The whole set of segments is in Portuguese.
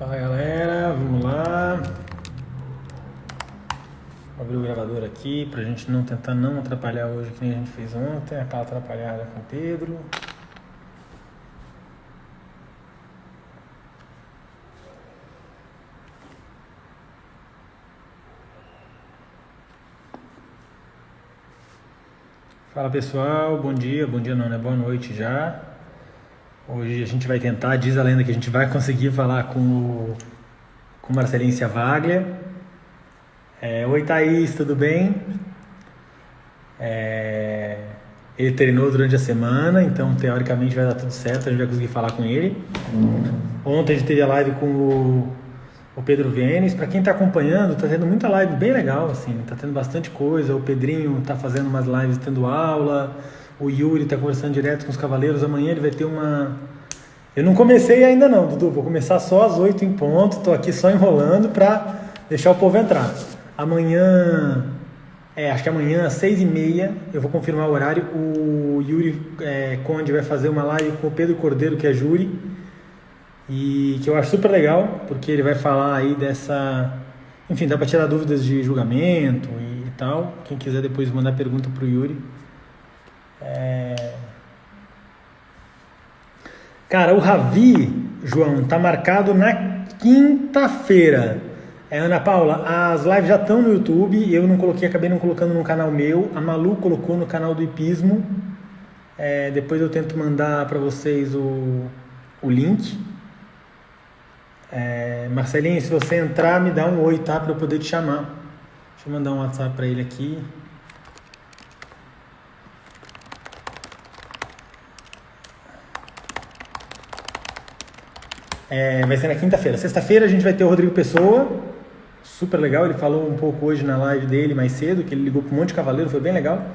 Fala galera, vamos lá. Vou abrir o gravador aqui pra gente não tentar não atrapalhar hoje que nem a gente fez ontem, aquela atrapalhada com o Pedro. Fala pessoal, bom dia não, né? Boa noite já. Hoje a gente vai tentar, diz a lenda que a gente vai conseguir falar com o Marcelinho Ciavaglia. Oi Thaís, tudo bem? Ele treinou durante a semana, então teoricamente vai dar tudo certo, a gente vai conseguir falar com ele. Ontem a gente teve a live com o Pedro Vienes. Para quem está acompanhando, está tendo muita live bem legal, assim, está tendo bastante coisa. O Pedrinho está fazendo umas lives tendo aula, o Yuri está conversando direto com os cavaleiros. Amanhã ele vai ter uma... Eu não comecei ainda não, Dudu, vou começar só às 8 em ponto, estou aqui só enrolando para deixar o povo entrar. Amanhã... acho que amanhã às 6h30 eu vou confirmar o horário. O Yuri Conde vai fazer uma live com o Pedro Cordeiro, que é júri, e que eu acho super legal, porque ele vai falar aí dessa... Enfim, dá para tirar dúvidas de julgamento e tal. Quem quiser depois mandar pergunta pro Yuri. Cara, o Ravi, João, tá marcado na quinta-feira. Ana Paula, as lives já estão no YouTube, eu não coloquei, acabei não colocando no canal meu, a Malu colocou no canal do Hipismo. Depois eu tento mandar para vocês o link. Marcelinho, se você entrar, me dá um oi, tá? Para eu poder te chamar. Deixa eu mandar um WhatsApp para ele aqui. Vai ser na quinta-feira. Sexta-feira a gente vai ter o Rodrigo Pessoa. Super legal, ele falou um pouco hoje na live dele mais cedo, que ele ligou para um monte de cavaleiro, foi bem legal.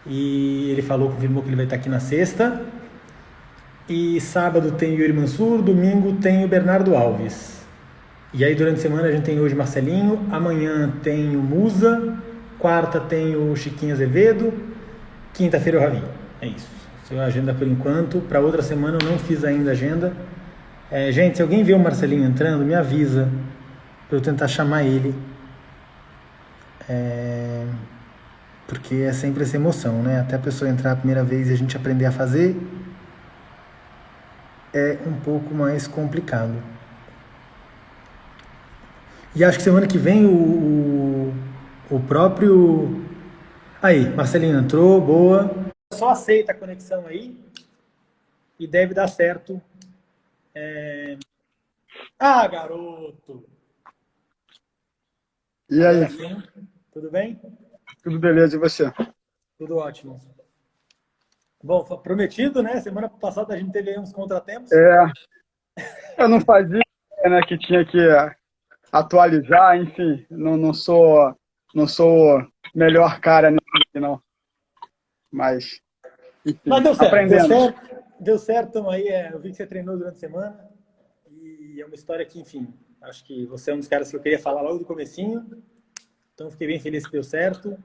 E ele confirmou que ele vai estar aqui na sexta. E sábado tem o Yuri Mansur, domingo tem o Bernardo Alves. E aí durante a semana a gente tem hoje Marcelinho, amanhã tem o Musa, quarta tem o Chiquinho Azevedo, quinta-feira o Ravi. É isso. Essa é a agenda por enquanto. Para outra semana eu não fiz ainda a agenda. Gente, se alguém vê o Marcelinho entrando, me avisa para eu tentar chamar ele. Porque é sempre essa emoção, né? Até a pessoa entrar a primeira vez e a gente aprender a fazer, é um pouco mais complicado. E acho que semana que vem o próprio... Aí, Marcelinho entrou, boa. Só aceita a conexão aí e deve dar certo. Ah, garoto! E aí? Sim. Tudo bem? Tudo beleza, e você? Tudo ótimo. Bom, prometido, né? Semana passada a gente teve aí uns contratempos. Eu não fazia, né, que tinha que atualizar, enfim, não sou melhor cara nisso aqui, não. Mas, enfim, Mas deu certo, aprendendo. deu certo, estamos aí. Eu vi que você treinou durante a semana e é uma história que, enfim, acho que você é um dos caras que eu queria falar logo do comecinho, então fiquei bem feliz que deu certo.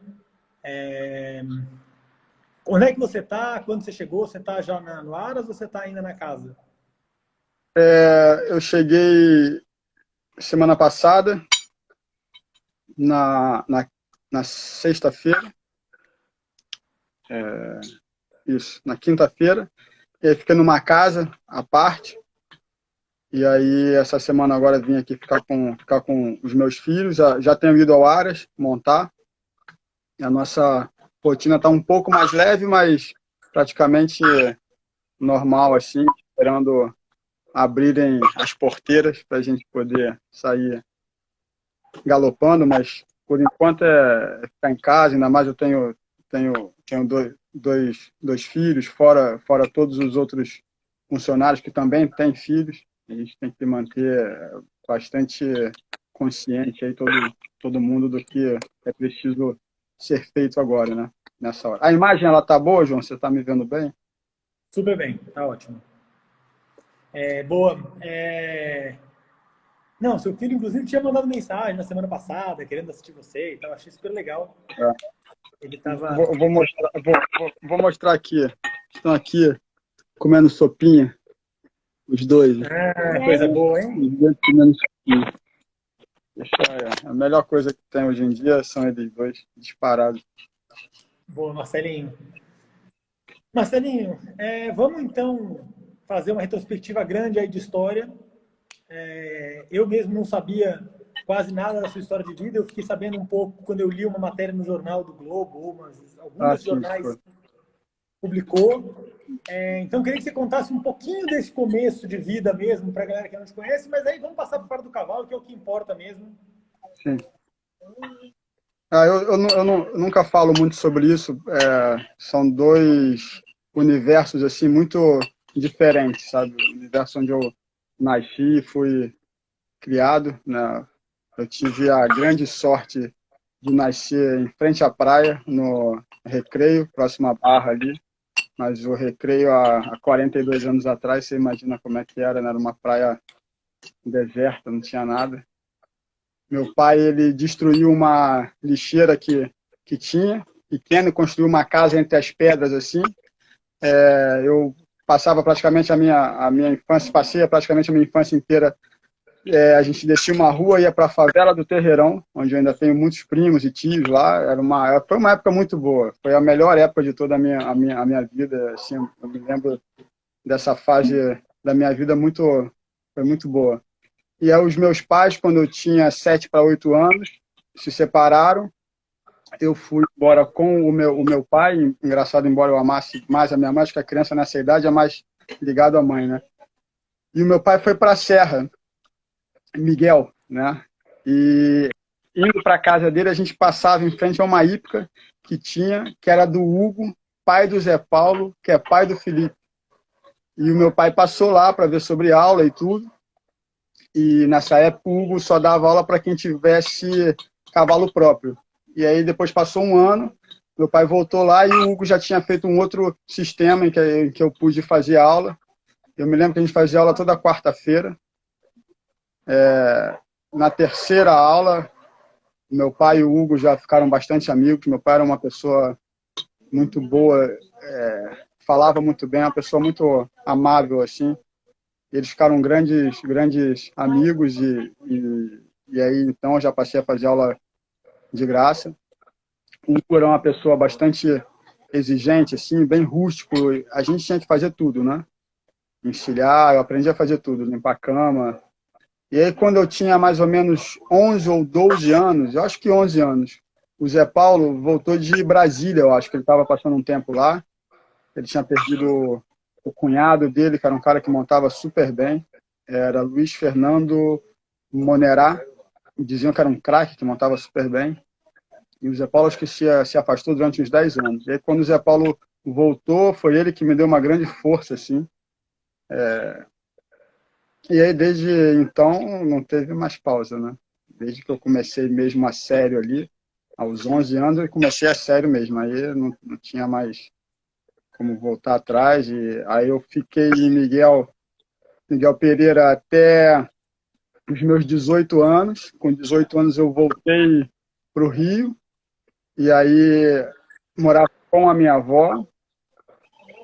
Onde é que você está? Quando você chegou? Você está já no Aras ou você está ainda na casa? Eu cheguei semana passada, na sexta-feira, isso, na quinta-feira, e aí fiquei numa casa à parte. E aí, essa semana agora vim aqui ficar com os meus filhos. Já tenho ido ao Aras montar. E a nossa rotina está um pouco mais leve, mas praticamente normal, assim, esperando abrirem as porteiras para a gente poder sair galopando. Mas, por enquanto, é ficar em casa. Ainda mais eu tenho dois filhos, fora todos os outros funcionários que também têm filhos. A gente tem que manter bastante consciente aí todo mundo do que é preciso ser feito agora, né? Nessa hora. A imagem, ela tá boa, João? Você tá me vendo bem? Super bem, tá ótimo. Boa. Não, seu filho, inclusive, tinha mandado mensagem na semana passada, querendo assistir você e tal. Achei super legal. Ele tava... Vou mostrar aqui. Estão aqui comendo sopinha. Os dois. Ah, coisa boa, hein? Os dois primeiros filhos. A melhor coisa que tem hoje em dia são eles dois, disparados. Boa, Marcelinho. Marcelinho, vamos então fazer uma retrospectiva grande aí de história. Eu mesmo não sabia quase nada da sua história de vida, eu fiquei sabendo um pouco quando eu li uma matéria no jornal do Globo, ou alguns Sim, jornais publicou. Então, eu queria que você contasse um pouquinho desse começo de vida mesmo, para a galera que não te conhece, mas aí vamos passar para o Fora do Cavalo, que é o que importa mesmo. sim. Eu nunca falo muito sobre isso. São dois universos assim muito diferentes, sabe? O universo onde eu nasci e fui criado, né? Eu tive a grande sorte de nascer em frente à praia, no Recreio, próximo à Barra ali. Mas o Recreio, há 42 anos atrás, você imagina como é que era, né? Era uma praia deserta, não tinha nada. Meu pai, ele destruiu uma lixeira que tinha, pequeno, construiu uma casa entre as pedras, assim. Eu passava praticamente a minha infância, passei praticamente a minha infância inteira. A gente descia uma rua, ia para a favela do Terreirão, onde eu ainda tenho muitos primos e tios lá. Foi uma época muito boa. Foi a melhor época de toda a minha vida. Assim, eu me lembro dessa fase da minha vida foi muito boa. E aí, os meus pais, quando eu tinha 7 para 8 anos, se separaram. Eu fui embora com o meu pai. Engraçado, embora eu amasse mais a minha mãe, acho que a criança nessa idade é mais ligado à mãe, né? E o meu pai foi para a Serra, Miguel, né? E indo para a casa dele, a gente passava em frente a uma hípica que tinha, que era do Hugo, pai do Zé Paulo, que é pai do Felipe. E o meu pai passou lá para ver sobre aula e tudo. E nessa época o Hugo só dava aula para quem tivesse cavalo próprio. E aí depois passou um ano, meu pai voltou lá e o Hugo já tinha feito um outro sistema em que eu pude fazer aula. Eu me lembro que a gente fazia aula toda quarta-feira. Na terceira aula, meu pai e o Hugo já ficaram bastante amigos. Meu pai era uma pessoa muito boa, falava muito bem, uma pessoa muito amável, assim. Eles ficaram grandes amigos e aí então eu já passei a fazer aula de graça. O Hugo era uma pessoa bastante exigente, assim, bem rústico. A gente tinha que fazer tudo, né? Encilhar, eu aprendi a fazer tudo, limpar a cama. E aí, quando eu tinha mais ou menos 11 ou 12 anos, eu acho que 11 anos, o Zé Paulo voltou de Brasília, eu acho que ele estava passando um tempo lá. Ele tinha perdido o cunhado dele, que era um cara que montava super bem. Era Luiz Fernando Monerá. Diziam que era um craque, que montava super bem. E o Zé Paulo acho que se afastou durante uns 10 anos. E aí, quando o Zé Paulo voltou, foi ele que me deu uma grande força, assim. E aí, desde então, não teve mais pausa, né? Desde que eu comecei mesmo a sério ali, aos 11 anos, eu comecei a sério mesmo. Aí não tinha mais como voltar atrás. E aí eu fiquei em Miguel Pereira até os meus 18 anos. Com 18 anos eu voltei para o Rio. E aí morava com a minha avó,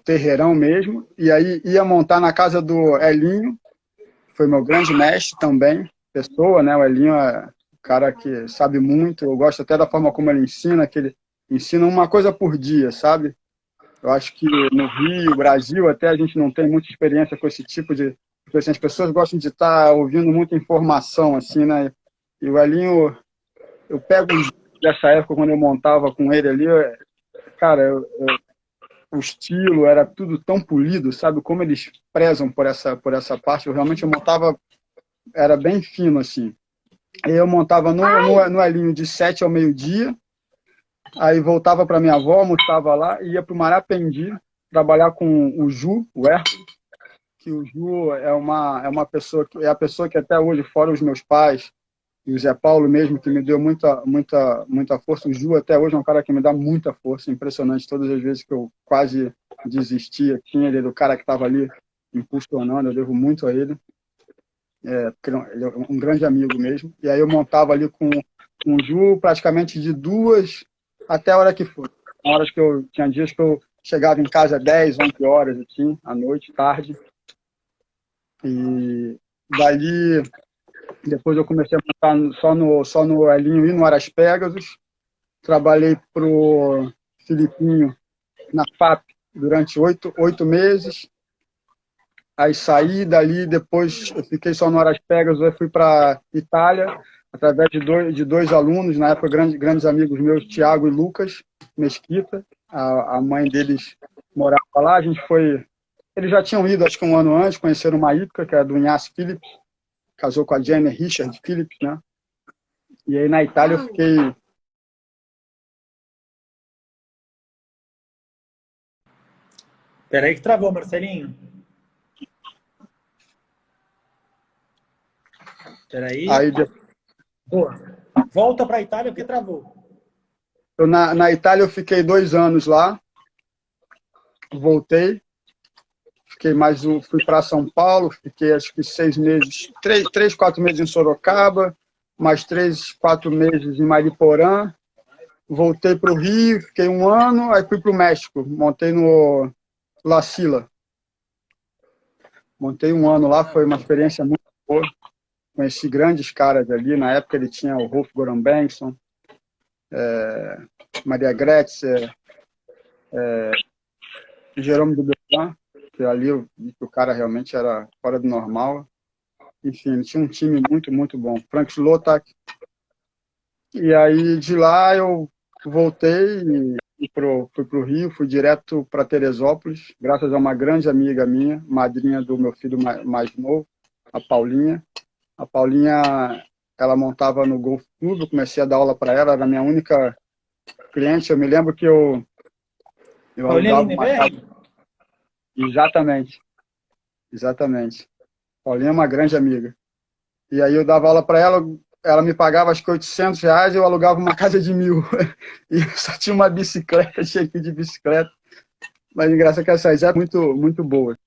terreirão mesmo. E aí ia montar na casa do Elinho, foi meu grande mestre também, pessoa, né? O Elinho é um cara que sabe muito, eu gosto até da forma como ele ensina, que ele ensina uma coisa por dia, sabe? Eu acho que no Rio, Brasil, até a gente não tem muita experiência com esse tipo de coisa. Assim, as pessoas gostam de estar ouvindo muita informação, assim, né? E o Elinho, eu pego dessa época, quando eu montava com ele ali, cara, o estilo era tudo tão polido, sabe? Como eles prezam por essa parte. Eu montava, era bem fino, assim. Aí eu montava no Elinho de 7 ao meio-dia, aí voltava para minha avó, almoçava lá e ia para o Marapendi trabalhar com o Ju, o Hércules, que o Ju é uma pessoa, é a pessoa que até hoje, fora os meus pais, e o Zé Paulo mesmo, que me deu muita força. O Ju até hoje é um cara que me dá muita força, impressionante. Todas as vezes que eu quase desistia, tinha ele, o cara que estava ali impulsionando, eu devo muito a ele. Porque ele é um grande amigo mesmo. E aí eu montava ali com o Ju praticamente de 2 até a hora que foi. Horas que eu tinha dias que eu chegava em casa 10, 11 horas, assim, à noite, tarde. E dali, depois eu comecei a montar só no Elinho e no Aras Pegasus. Trabalhei para o Filipinho na FAP durante 8 meses. Aí saí dali, depois eu fiquei só no Aras Pegasus, aí fui para Itália, através de dois alunos, na época grandes amigos meus, Tiago e Lucas Mesquita. A mãe deles morava lá, a gente foi... Eles já tinham ido, acho que um ano antes, conheceram uma Ípica, que é do Inácio Phillips, casou com a Jenny Richard Phillips, né? E aí na Itália eu fiquei... Peraí que travou, Marcelinho. Peraí. Aí Boa. Volta para a Itália porque travou. na Itália eu fiquei 2 anos lá, voltei, fui para São Paulo, fiquei acho que 6 meses, 4 meses em Sorocaba, mais 3, 4 meses em Mariporã, voltei para o Rio, fiquei um ano, aí fui para o México, montei no La Sila. Montei um ano lá, foi uma experiência muito boa. Conheci grandes caras ali, na época ele tinha o Rolf Goran Bengtsson, Maria Gretzer, Jerome Duberlan, que ali eu vi que o cara realmente era fora do normal. Enfim, ele tinha um time muito, muito bom. Frank Slotak. E aí, de lá, eu voltei e fui para o Rio, fui direto para Teresópolis, graças a uma grande amiga minha, madrinha do meu filho mais novo, a Paulinha. A Paulinha, ela montava no Golf Clube, eu comecei a dar aula para ela, era a minha única cliente. Eu me lembro que eu Paulinha alugava uma casa. Lindenberg? Exatamente, exatamente. Paulinha é uma grande amiga. E aí eu dava aula para ela, ela me pagava acho que R$ 800, eu alugava uma casa de 1.000. E só tinha uma bicicleta, tinha que ir de bicicleta. Mas engraçado que essas é muito, muito boa.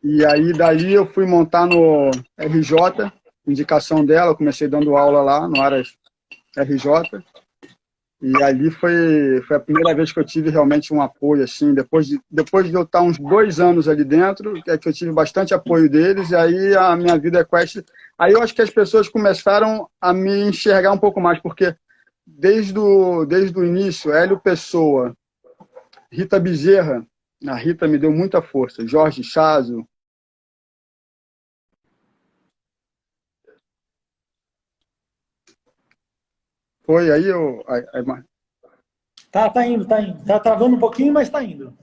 E aí dali eu fui montar no RJ, indicação dela, eu comecei dando aula lá no Aras RJ. E ali foi a primeira vez que eu tive realmente um apoio, assim, depois de eu estar uns 2 anos ali dentro, é que eu tive bastante apoio deles, e aí a minha vida equestre. Aí eu acho que as pessoas começaram a me enxergar um pouco mais, porque desde o início, Hélio Pessoa, Rita Bezerra, a Rita me deu muita força, Jorge Chazo. Foi aí eu. Tá indo, tá indo. Tá travando um pouquinho, mas tá indo.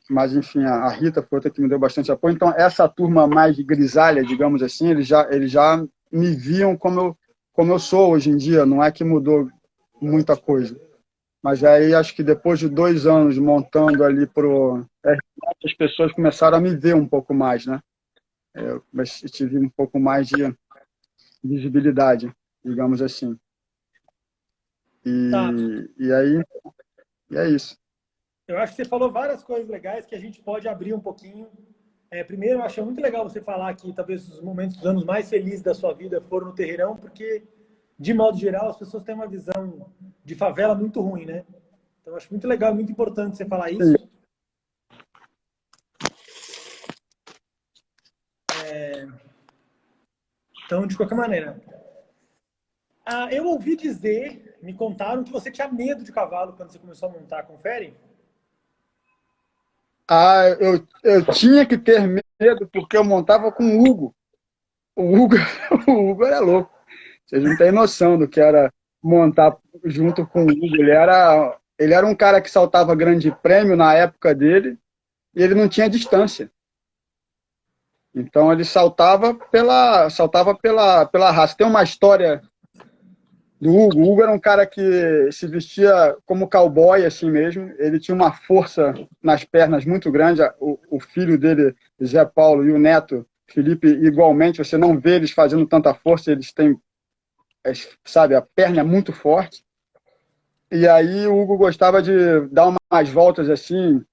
Mas, enfim, a Rita foi outra que me deu bastante apoio. Então, essa turma mais grisalha, digamos assim, eles já me viam como eu sou hoje em dia. Não é que mudou muita coisa. Mas aí, acho que depois de 2 anos montando ali pro RJ, as pessoas começaram a me ver um pouco mais, né? Eu tive um pouco mais de visibilidade, digamos assim. Tá. E aí, é isso. Eu acho que você falou várias coisas legais que a gente pode abrir um pouquinho. Primeiro, eu achei muito legal você falar que talvez os momentos, os anos mais felizes da sua vida foram no Terreirão, porque, de modo geral, as pessoas têm uma visão de favela muito ruim, né? Então, eu acho muito legal, muito importante você falar Sim. isso. Então, de qualquer maneira. Eu ouvi dizer, me contaram que você tinha medo de cavalo quando você começou a montar, confere? Eu tinha que ter medo porque eu montava com o Hugo. O Hugo, o Hugo era louco. Vocês não têm noção do que era montar junto com o Hugo. Ele era um cara que saltava grande prêmio na época dele e ele não tinha distância. Então ele saltava pela raça. Tem uma história do Hugo. O Hugo era um cara que se vestia como cowboy, assim mesmo. Ele tinha uma força nas pernas muito grande. O filho dele, Zé Paulo, e o neto, Felipe, igualmente. Você não vê eles fazendo tanta força, eles têm, sabe, a perna é muito forte. E aí o Hugo gostava de dar umas voltas assim,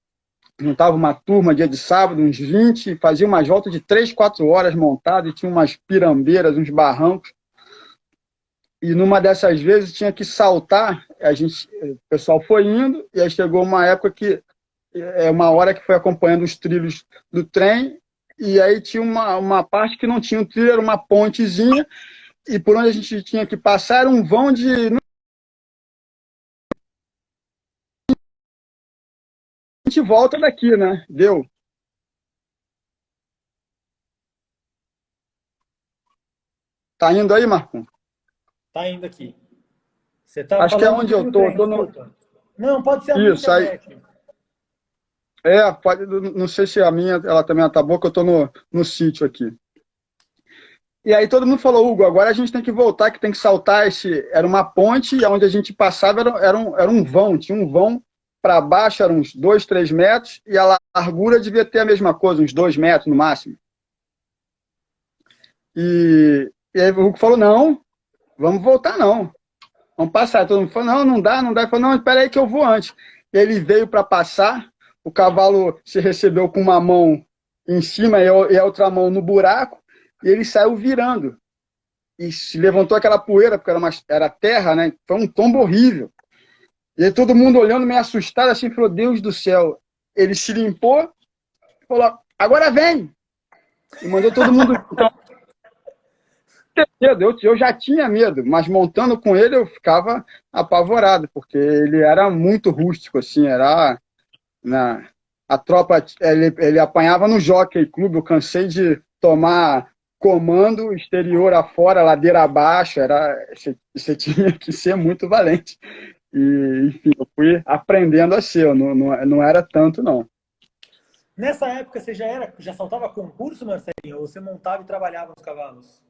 juntava uma turma dia de sábado, uns 20, e fazia umas voltas de 3, 4 horas montado, e tinha umas pirambeiras, uns barrancos. E numa dessas vezes tinha que saltar, o pessoal foi indo, e aí chegou uma época que uma hora que foi acompanhando os trilhos do trem, e aí tinha uma parte que não tinha um trilho, era uma pontezinha, e por onde a gente tinha que passar era um vão de... A gente volta daqui, né? Deu. Tá indo aí, Marco? Tá indo aqui. Você tá Acho que é falando do onde que eu do tô. trem, Tô no... desculpa. Não, pode ser a minha Isso, aí. internet. Pode, não sei se a minha, ela também tá boa, que eu tô no sítio aqui. E aí todo mundo falou, Hugo, agora a gente tem que voltar, que tem que saltar esse... Era uma ponte, e onde a gente passava era um vão, tinha um vão para baixo, eram uns 2, 3 metros, e a largura devia ter a mesma coisa, uns 2 metros no máximo. E aí o Hugo falou, não, vamos voltar não, vamos passar. Todo mundo falou, não, não dá, não dá. Ele falou, não, espera aí que eu vou antes. E ele veio para passar, o cavalo se recebeu com uma mão em cima e a outra mão no buraco, e ele saiu virando. E se levantou aquela poeira, porque era terra, né? Foi um tombo horrível. E aí todo mundo olhando, meio assustado, assim, falou, Deus do céu. Ele se limpou, falou, agora vem! E mandou todo mundo... Eu já tinha medo, mas montando com ele eu ficava apavorado, porque ele era muito rústico, assim, era... A tropa, ele apanhava no Jockey Clube, eu cansei de tomar comando exterior afora, ladeira abaixo, você tinha que ser muito valente. E, enfim, eu fui aprendendo a ser, não era tanto, não. Nessa época você já saltava concurso, Marcelinho? Ou você montava e trabalhava nos cavalos?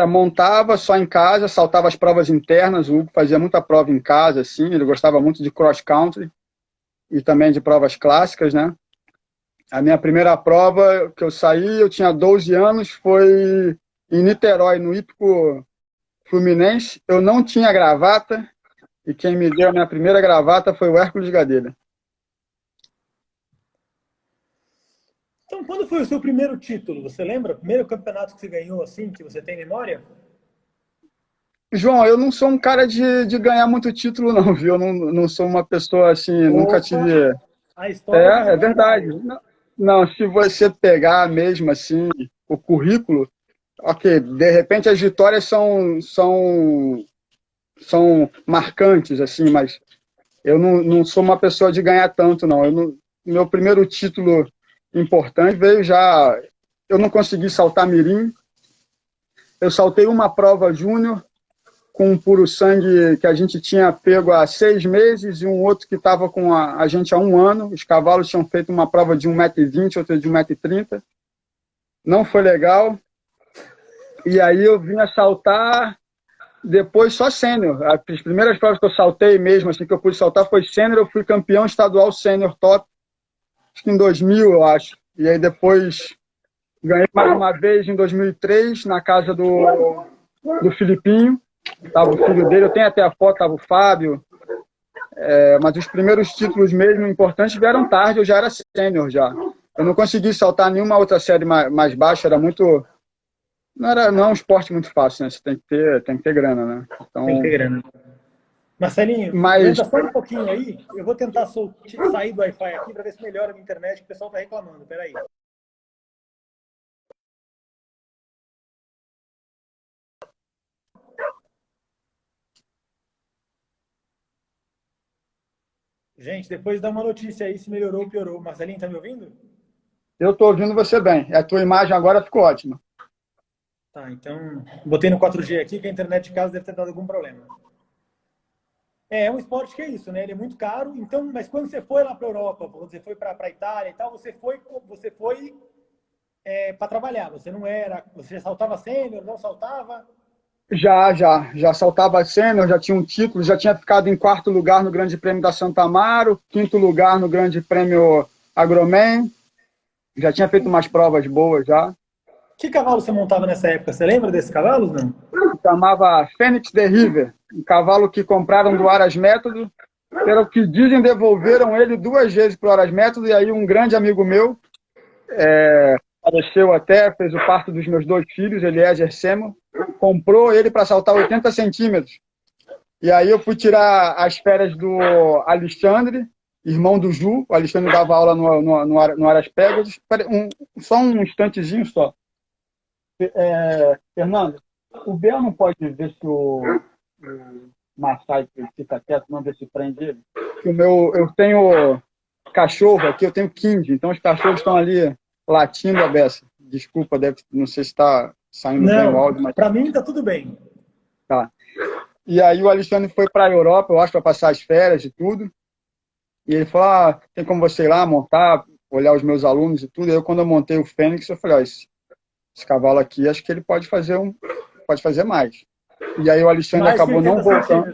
Montava só em casa, saltava as provas internas, o Hugo fazia muita prova em casa, assim, ele gostava muito de cross country e também de provas clássicas, né? A minha primeira prova que eu saí, eu tinha 12 anos, foi em Niterói, no Hípico Fluminense. Eu não tinha gravata, e quem me deu a minha primeira gravata foi o Hércules Gadelha. Então, quando foi o seu primeiro título? Você lembra? O primeiro campeonato que você ganhou, assim, que você tem memória? João, eu não sou um cara de ganhar muito título, não, viu? Eu não sou uma pessoa assim, nunca Opa, tive. a história diz o É verdade. contrário. Não, se você pegar mesmo assim o currículo, ok, de repente as vitórias são marcantes, assim, mas eu não sou uma pessoa de ganhar tanto, não. Meu primeiro título importante veio já. Eu não consegui saltar mirim. Eu saltei uma prova júnior com um puro sangue que a gente tinha pego há 6 meses e um outro que estava com a gente há 1 ano. Os cavalos tinham feito uma prova de 1,20 m, outra de 1,30 m. Não foi legal. E aí eu vim a saltar depois só sênior. As primeiras provas que eu saltei mesmo, assim, que eu pude saltar foi sênior. Eu fui campeão estadual sênior top, acho que em 2000, eu acho. E aí depois ganhei mais uma vez em 2003 na casa do Filipinho. Tava o filho dele, eu tenho até a foto, tava o Fábio. Mas os primeiros títulos mesmo importantes vieram tarde, eu já era sênior já. Eu não consegui saltar nenhuma outra série mais baixa, era muito... Não é um esporte muito fácil, né? Você tem que ter grana, né? Então, Tem que ter grana. Marcelinho, mas aguenta só um pouquinho aí. Eu vou tentar sair do Wi-Fi aqui para ver se melhora a minha internet, que o pessoal está reclamando. Peraí. Gente, depois dá uma notícia aí se melhorou ou piorou. Marcelinho, tá me ouvindo? eu estou ouvindo você bem. A tua imagem agora ficou ótima. Tá, então botei no 4G aqui que a internet de casa deve ter dado algum problema. É um esporte que é isso, né? Ele é muito caro. Então, mas quando você foi lá para a Europa, você foi para a Itália e tal, você foi para trabalhar. Você não era, você já saltava sênior, não saltava? Já saltava sênior, já tinha um título, já tinha ficado em 4º lugar no Grande Prêmio da Santa Amaro, 5º lugar no Grande Prêmio Agroman, já tinha feito umas provas boas já. Que cavalo você montava nessa época? Você lembra desses cavalos, não? Chamava Fênix de River, um cavalo que compraram do Aras Método, pelo que dizem, devolveram ele 2 vezes para o Aras Método, e aí um grande amigo meu, faleceu até, fez o parto dos meus 2 filhos, Eliezer Semo, comprou ele para saltar 80 centímetros. E aí eu fui tirar as férias do Alexandre, irmão do Ju. O Alexandre dava aula no Aras Pegasus. Só um instantezinho só. Fernando, o Bel não pode ver se o Massai fica quieto, não ver se prende ele. Eu tenho cachorro aqui, eu tenho 15, então os cachorros estão ali latindo a beça. Desculpa, não sei se está saindo bem o áudio, mas... Para mim tá tudo bem. Tá. E aí o Alexandre foi para a Europa, eu acho, para passar as férias e tudo. E ele falou, tem como você ir lá montar, olhar os meus alunos e tudo. E aí quando eu montei o Fênix, eu falei, esse cavalo aqui, acho que ele pode fazer mais. E aí o Alexandre acabou não voltando.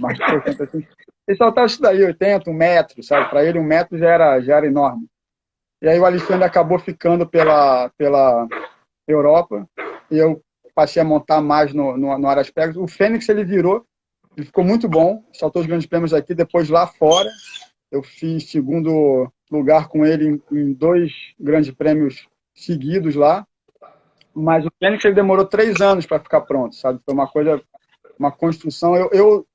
Mais de 80 centímetros. Ele saltava isso daí, 80, 1 metro, sabe? Para ele 1 metro já era enorme. E aí o Alexandre acabou ficando pela Europa, e eu passei a montar mais no Aras Pegasus. O Fênix, ele ficou muito bom, saltou os grandes prêmios aqui, depois lá fora, eu fiz segundo lugar com ele em 2 grandes prêmios seguidos lá, mas o Fênix ele demorou 3 anos para ficar pronto, sabe? Foi uma construção. Eu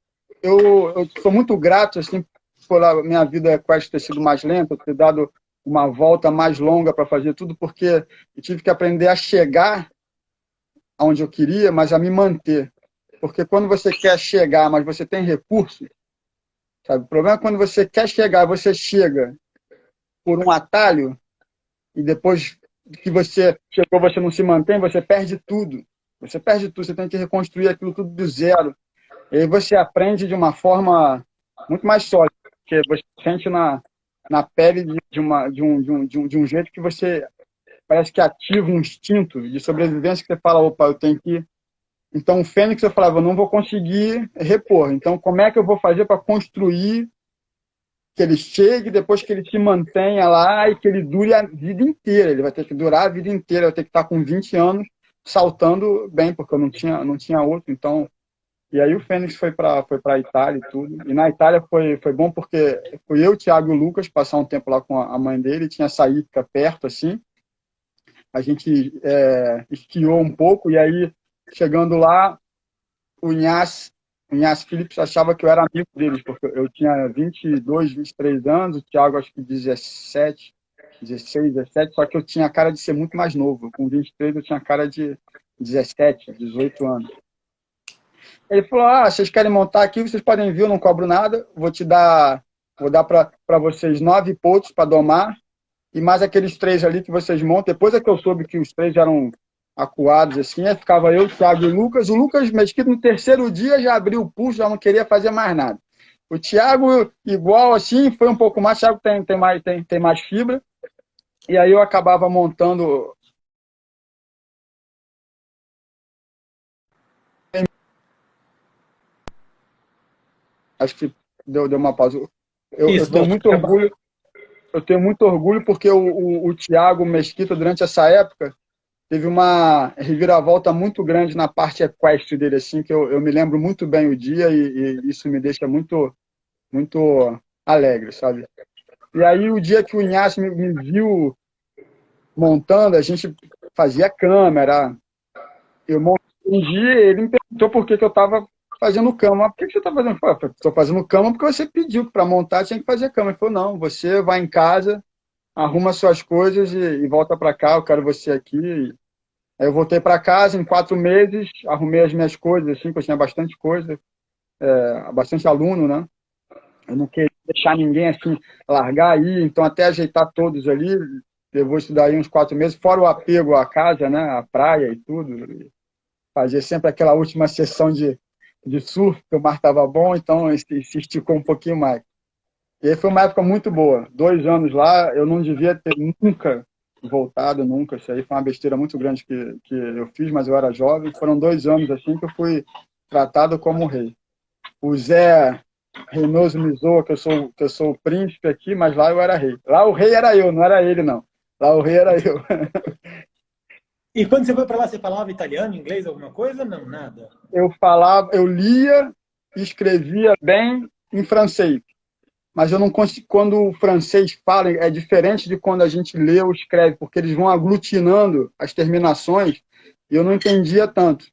sou muito grato, assim, por a minha vida quase ter sido mais lenta, ter dado uma volta mais longa para fazer tudo, porque eu tive que aprender a chegar aonde eu queria, mas a me manter. Porque quando você quer chegar, mas você tem recurso, sabe? O problema é quando você quer chegar, você chega por um atalho e depois que você chegou, você não se mantém, você perde tudo. Você perde tudo, você tem que reconstruir aquilo tudo do zero. E aí você aprende de uma forma muito mais sólida, porque você sente na pele de um jeito que você parece que ativa um instinto de sobrevivência que você fala, opa, eu tenho que... Então o Fênix eu falava, eu não vou conseguir repor. Então como é que eu vou fazer para construir que ele chegue, depois que ele se mantenha lá e que ele dure a vida inteira? Ele vai ter que durar a vida inteira, vai ter que estar com 20 anos saltando bem, porque eu não tinha outro. Então, e aí o Fênix foi para a Itália e tudo. E na Itália foi bom porque fui eu, Thiago e o Lucas passar um tempo lá com a mãe dele, tinha saído perto assim. A gente esquiou um pouco e aí chegando lá, o Inhas Phillips achava que eu era amigo deles, porque eu tinha 22, 23 anos, o Thiago acho que 17, 16, 17, só que eu tinha cara de ser muito mais novo. Com 23 eu tinha cara de 17, 18 anos. Ele falou, vocês querem montar aqui, vocês podem vir, eu não cobro nada, vou dar para vocês 9 pontos para domar, e mais aqueles 3 ali que vocês montam. Depois é que eu soube que os 3 eram acuados, assim, aí ficava eu, o Thiago e o Lucas. O Lucas Mesquita, no terceiro dia, já abriu o pulso, já não queria fazer mais nada. O Thiago, igual, assim, foi um pouco mais. O Thiago tem mais fibra. E aí eu acabava montando... Acho que deu uma pausa. Eu tenho muito orgulho. Eu tenho muito orgulho porque o Thiago Mesquita, durante essa época, teve uma reviravolta muito grande na parte equestre dele, assim, que eu me lembro muito bem o dia e isso me deixa muito, muito alegre, sabe? E aí, o dia que o Inácio me viu montando, a gente fazia câmera. Eu montei um dia, ele me perguntou por que eu estava fazendo cama. Por que você está fazendo? Estou fazendo cama porque você pediu para montar, tinha que fazer cama. Ele falou, não, você vai em casa, arruma suas coisas e volta para cá, eu quero você aqui. Aí eu voltei para casa, em 4 meses, arrumei as minhas coisas, assim, que eu tinha bastante coisa, bastante aluno, né? Eu não queria deixar ninguém, assim, largar aí, então até ajeitar todos ali, levou isso daí uns 4 meses, fora o apego à casa, né? À praia e tudo. E fazia sempre aquela última sessão de surf, que o mar estava bom, então se esticou um pouquinho mais. E aí foi uma época muito boa. 2 anos lá, eu não devia ter nunca voltado, nunca. Isso aí foi uma besteira muito grande que eu fiz, mas eu era jovem. Foram 2 anos assim que eu fui tratado como rei. O Zé Reynoso me zoa que eu sou o príncipe aqui, mas lá eu era rei. Lá o rei era eu, não era ele, não. Lá o rei era eu. E quando você foi para lá, você falava italiano, inglês, alguma coisa? Não, nada. Eu lia e escrevia bem em francês. Mas eu não consigo, quando o francês fala, é diferente de quando a gente lê ou escreve, porque eles vão aglutinando as terminações e eu não entendia tanto.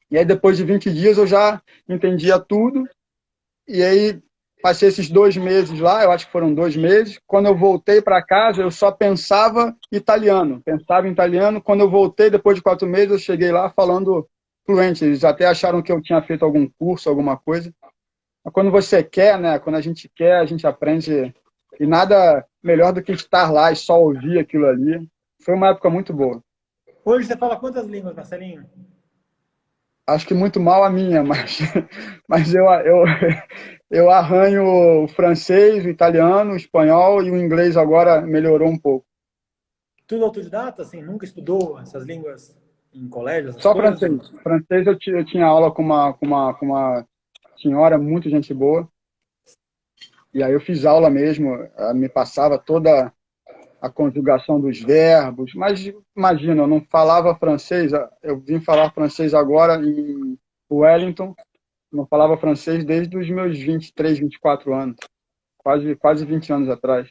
E E aí, depois de 20 dias, eu já entendia tudo. E aí, passei esses 2 meses lá, eu acho que foram 2 meses. Quando eu voltei para casa, eu só pensava italiano. Pensava em italiano. Quando eu voltei, depois de 4 meses, eu cheguei lá falando fluente. Eles até acharam que eu tinha feito algum curso, alguma coisa. Mas quando você quer, né? Quando a gente quer, a gente aprende. E nada melhor do que estar lá e só ouvir aquilo ali. Foi uma época muito boa. Hoje você fala quantas línguas, Marcelinho? Acho que muito mal a minha, mas, mas eu arranho o francês, o italiano, o espanhol e o inglês agora melhorou um pouco. Tudo autodidata, assim, nunca estudou essas línguas em colégio, essas Só coisas? francês. Francês eu tinha aula com uma senhora, muito gente boa, e aí eu fiz aula mesmo, ela me passava toda a conjugação dos verbos, mas imagina, eu não falava francês, eu vim falar francês agora em Wellington, não falava francês desde os meus 23, 24 anos, quase 20 anos atrás.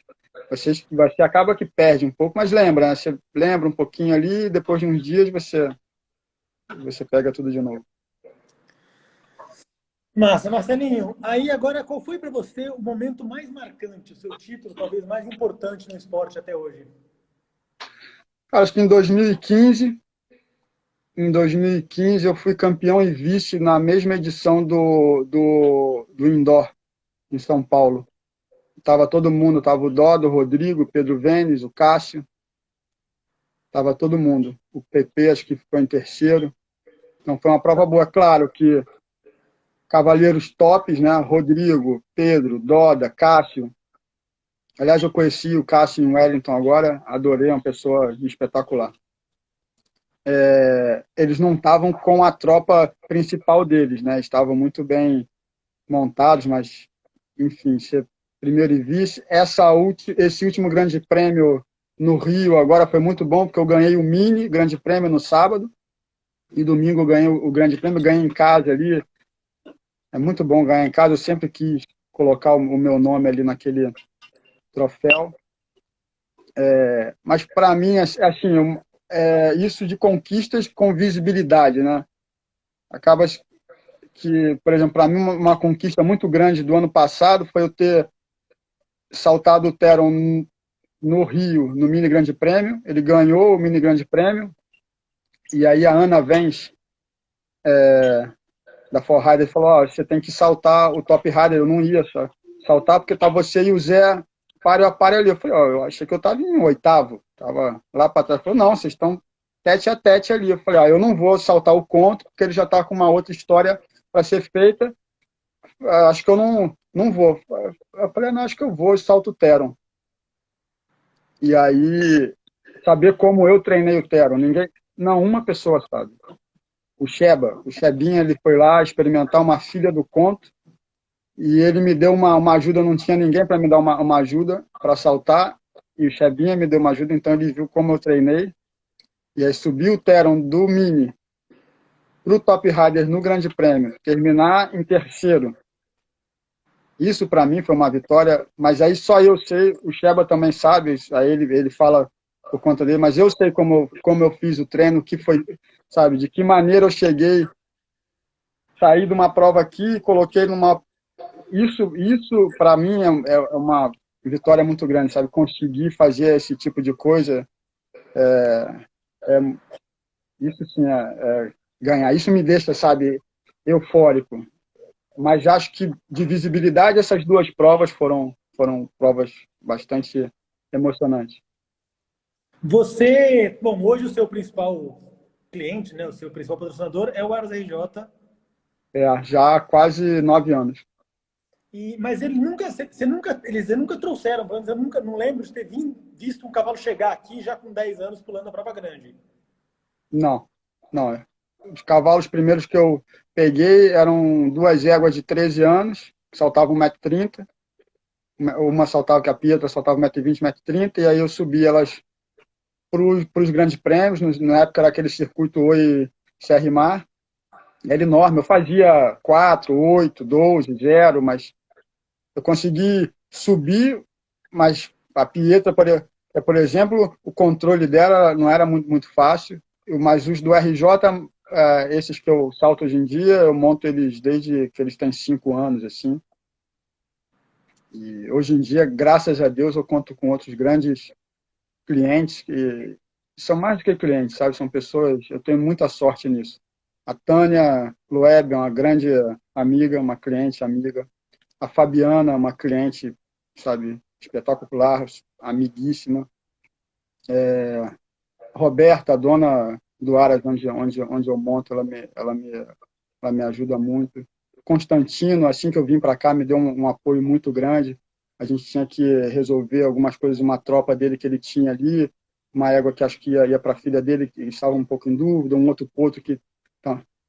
Você acaba que perde um pouco, mas lembra, né? Você lembra um pouquinho ali, e depois de uns dias você pega tudo de novo. Massa, Marcelinho. Aí agora, qual foi para você o momento mais marcante, o seu título talvez mais importante no esporte até hoje? Acho que em 2015 eu fui campeão e vice na mesma edição do Indoor, em São Paulo. Tava todo mundo, tava o Dodo, o Rodrigo, o Pedro Venes, o Cássio, tava todo mundo. O PP acho que ficou em terceiro. Então foi uma prova boa. Claro que cavaleiros tops, né? Rodrigo, Pedro, Doda, Cássio. Aliás, eu conheci o Cássio em Wellington agora, adorei, uma pessoa espetacular. Eles não estavam com a tropa principal deles, né? Estavam muito bem montados, mas, enfim, ser primeiro e vice. Esse último grande prêmio no Rio agora foi muito bom, porque eu ganhei o mini grande prêmio no sábado, e domingo eu ganhei o grande prêmio, ganhei em casa ali. É muito bom ganhar em casa, eu sempre quis colocar o meu nome ali naquele troféu. Mas para mim, assim, isso de conquistas com visibilidade, né? Acaba que, por exemplo, para mim, uma conquista muito grande do ano passado foi eu ter saltado o Teron no Rio, no Mini Grande Prêmio. Ele ganhou o Mini Grande Prêmio. E aí a Ana Vens, da Forrider, falou: você tem que saltar o Top Rider. Eu não ia saltar, porque tá você e o Zé páreo a páreo ali. Eu falei: eu achei que eu estava em oitavo. Estava lá para trás. Falou: não, vocês estão tete a tete ali. Eu falei: eu não vou saltar o conto, porque ele já está com uma outra história para ser feita. Acho que eu não vou. Eu falei: não, acho que eu vou e salto o Teron. E aí, saber como eu treinei o Teron, não, uma pessoa sabe. O Shebinha, ele foi lá experimentar uma filha do conto, e ele me deu uma ajuda, não tinha ninguém para me dar uma ajuda para saltar, e o Shebinha me deu uma ajuda, então ele viu como eu treinei, e aí subi o Teron do Mini para o Top Rider no Grande Prêmio, terminar em terceiro. Isso para mim foi uma vitória, mas aí só eu sei, o Sheba também sabe, aí ele fala por conta dele, mas eu sei como eu fiz o treino, que foi, sabe, de que maneira eu cheguei, saí de uma prova aqui, coloquei numa. Isso para mim é uma vitória muito grande, sabe? Conseguir fazer esse tipo de coisa, é, isso sim ganhar. Isso me deixa, sabe, eufórico. Mas acho que de visibilidade essas duas provas foram provas bastante emocionantes. Bom, hoje o seu principal cliente, né, o seu principal patrocinador é o Aros RJ. Já há quase 9 anos. Mas eles nunca trouxeram, pelo menos eu nunca não lembro de ter visto um cavalo chegar aqui já com 10 anos pulando a prova grande. Não, não. Os cavalos primeiros que eu peguei eram duas éguas de 13 anos, que saltavam 1,30 m. Uma saltava que a Pietra saltava 1,20 m, 1,30 m, e aí eu subi elas para os grandes prêmios. Na época era aquele circuito Oi Serrimar. Era enorme. Eu fazia 4, 8, 12, 0, mas eu consegui subir, mas a Pietra, por exemplo, o controle dela não era muito, muito fácil, mas os do RJ esses que eu salto hoje em dia, eu monto eles desde que eles têm 5 anos, assim. E hoje em dia, graças a Deus, eu conto com outros grandes clientes que são mais do que clientes, sabe? São pessoas, eu tenho muita sorte nisso. A Tânia Loeb é uma grande amiga, uma cliente amiga. A Fabiana, uma cliente, sabe, espetacular, amiguíssima. A Roberta, a dona do Aras, onde eu monto, ela me ajuda muito. Constantino, assim que eu vim para cá, me deu um apoio muito grande. A gente tinha que resolver algumas coisas, uma tropa dele que ele tinha ali, uma égua que acho que ia para a filha dele, que estava um pouco em dúvida, um outro potro que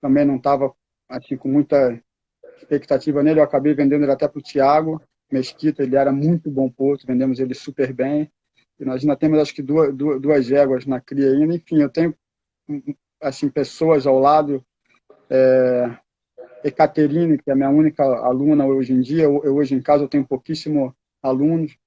também não estava assim, com muita expectativa nele. Eu acabei vendendo ele até para o Thiago Mesquita, ele era muito bom potro, vendemos ele super bem. E nós ainda temos, acho que, duas éguas na cria ainda. Enfim, eu tenho assim, pessoas ao lado. Ekaterine, que é a minha única aluna hoje em dia. Eu hoje em casa eu tenho pouquíssimos alunos.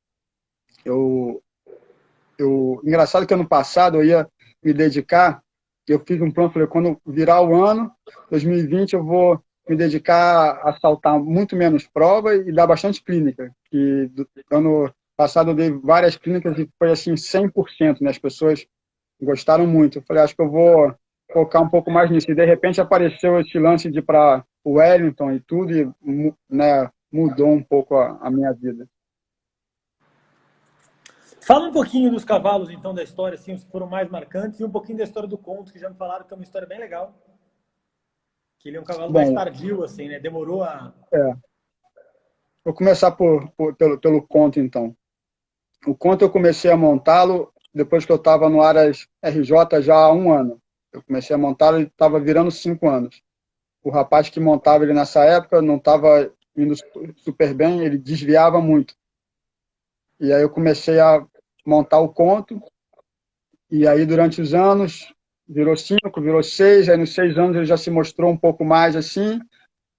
Engraçado que ano passado eu ia me dedicar, eu fiz um plano, falei, quando virar o ano, 2020, eu vou me dedicar a saltar muito menos prova e dar bastante clínica. Que ano passado eu dei várias clínicas e foi assim 100%, né? As pessoas gostaram muito. Eu falei, acho que eu vou focar um pouco mais nisso. E de repente apareceu esse lance de ir para o Wellington e tudo, e né, mudou um pouco a minha vida. Fala um pouquinho dos cavalos, então, da história, assim, os que foram mais marcantes, e um pouquinho da história do conto, que já me falaram que é uma história bem legal. Que ele é um cavalo mais Bom, tardio, assim, né? Demorou a. é, vou começar pelo conto, então. O conto eu comecei a montá-lo depois que eu estava no Aras RJ já há 1 ano. Eu comecei a montá-lo e estava virando 5 anos. O rapaz que montava ele nessa época não estava indo super bem, ele desviava muito. E aí eu comecei a montar o conto, e aí durante os anos, virou 5, virou 6, aí nos 6 anos ele já se mostrou um pouco mais assim.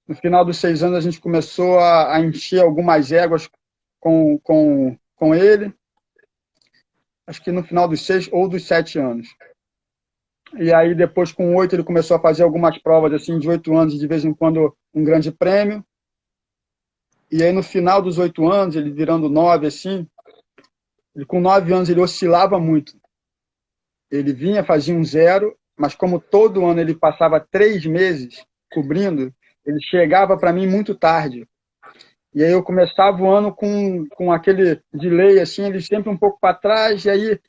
No final dos 6 anos a gente começou a encher algumas éguas com ele, acho que no final dos 6 ou dos 7 anos. E aí depois com 8 ele começou a fazer algumas provas assim de 8 anos, de vez em quando um grande prêmio. E aí no final dos 8 anos, ele virando 9 assim, com 9 anos ele oscilava muito. Ele vinha, fazia um 0, mas como todo ano ele passava 3 meses cobrindo, ele chegava para mim muito tarde. E aí eu começava o ano com aquele delay, assim, ele sempre um pouco para trás, e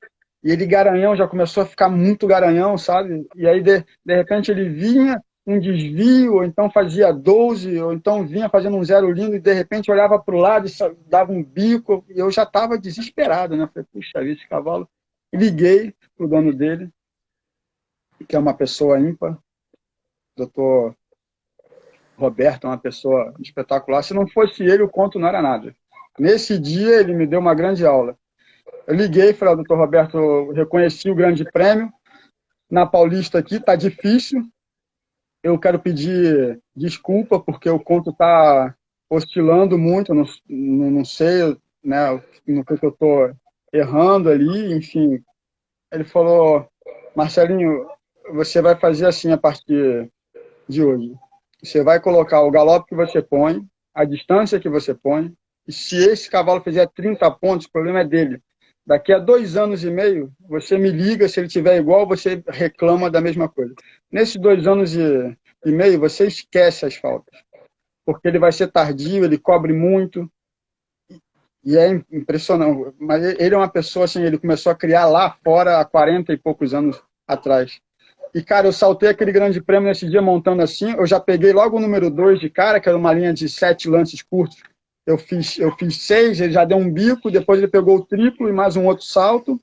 ele garanhão, já começou a ficar muito garanhão, sabe? E aí, de repente, ele vinha, um desvio, ou então fazia 12, ou então vinha fazendo um 0 lindo, e de repente olhava para o lado e dava um bico, e eu já estava desesperado, né? Falei, puxa vida, esse cavalo. Liguei para o dono dele, que é uma pessoa ímpar, doutor Roberto, é uma pessoa espetacular. Se não fosse ele, o conto não era nada. Nesse dia, ele me deu uma grande aula. Eu liguei e falei, doutor Roberto, eu reconheci o grande prêmio. Na Paulista aqui está difícil. Eu quero pedir desculpa, porque o conto está oscilando muito. Não sei, né, no que eu estou errando ali, enfim. Ele falou, Marcelinho, você vai fazer assim a partir de hoje. Você vai colocar o galope que você põe, a distância que você põe, e se esse cavalo fizer 30 pontos, o problema é dele. Daqui a 2 anos e meio, você me liga, se ele tiver igual, você reclama da mesma coisa. Nesses 2 anos e meio, você esquece as faltas, porque ele vai ser tardio, ele cobre muito, e é impressionante. Mas ele é uma pessoa assim, ele começou a criar lá fora há 40 e poucos anos atrás. E, cara, eu saltei aquele grande prêmio nesse dia montando assim. Eu já peguei logo o número 2 de cara, que era uma linha de 7 lances curtos. Eu fiz 6, ele já deu um bico, depois ele pegou o triplo e mais um outro salto.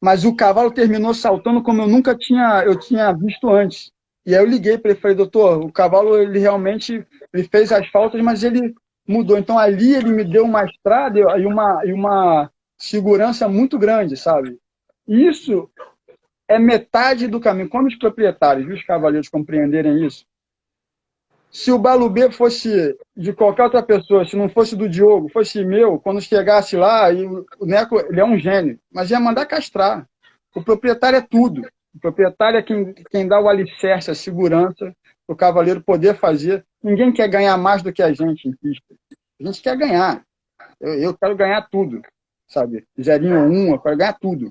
Mas o cavalo terminou saltando como eu tinha visto antes. E aí eu liguei para ele e falei, doutor, o cavalo ele realmente ele fez as faltas, mas ele mudou. Então ali ele me deu uma estrada e uma segurança muito grande, sabe? Isso é metade do caminho. Quando os proprietários e os cavaleiros compreenderem isso, se o Balubê fosse de qualquer outra pessoa, se não fosse do Diogo, fosse meu, quando chegasse lá, e o Neco, ele é um gênio, mas ia mandar castrar. O proprietário é tudo. O proprietário é quem dá o alicerce, a segurança, para o cavaleiro poder fazer. Ninguém quer ganhar mais do que a gente em pista. A gente quer ganhar. Eu quero ganhar tudo, sabe? Zerinho ou um, eu quero ganhar tudo.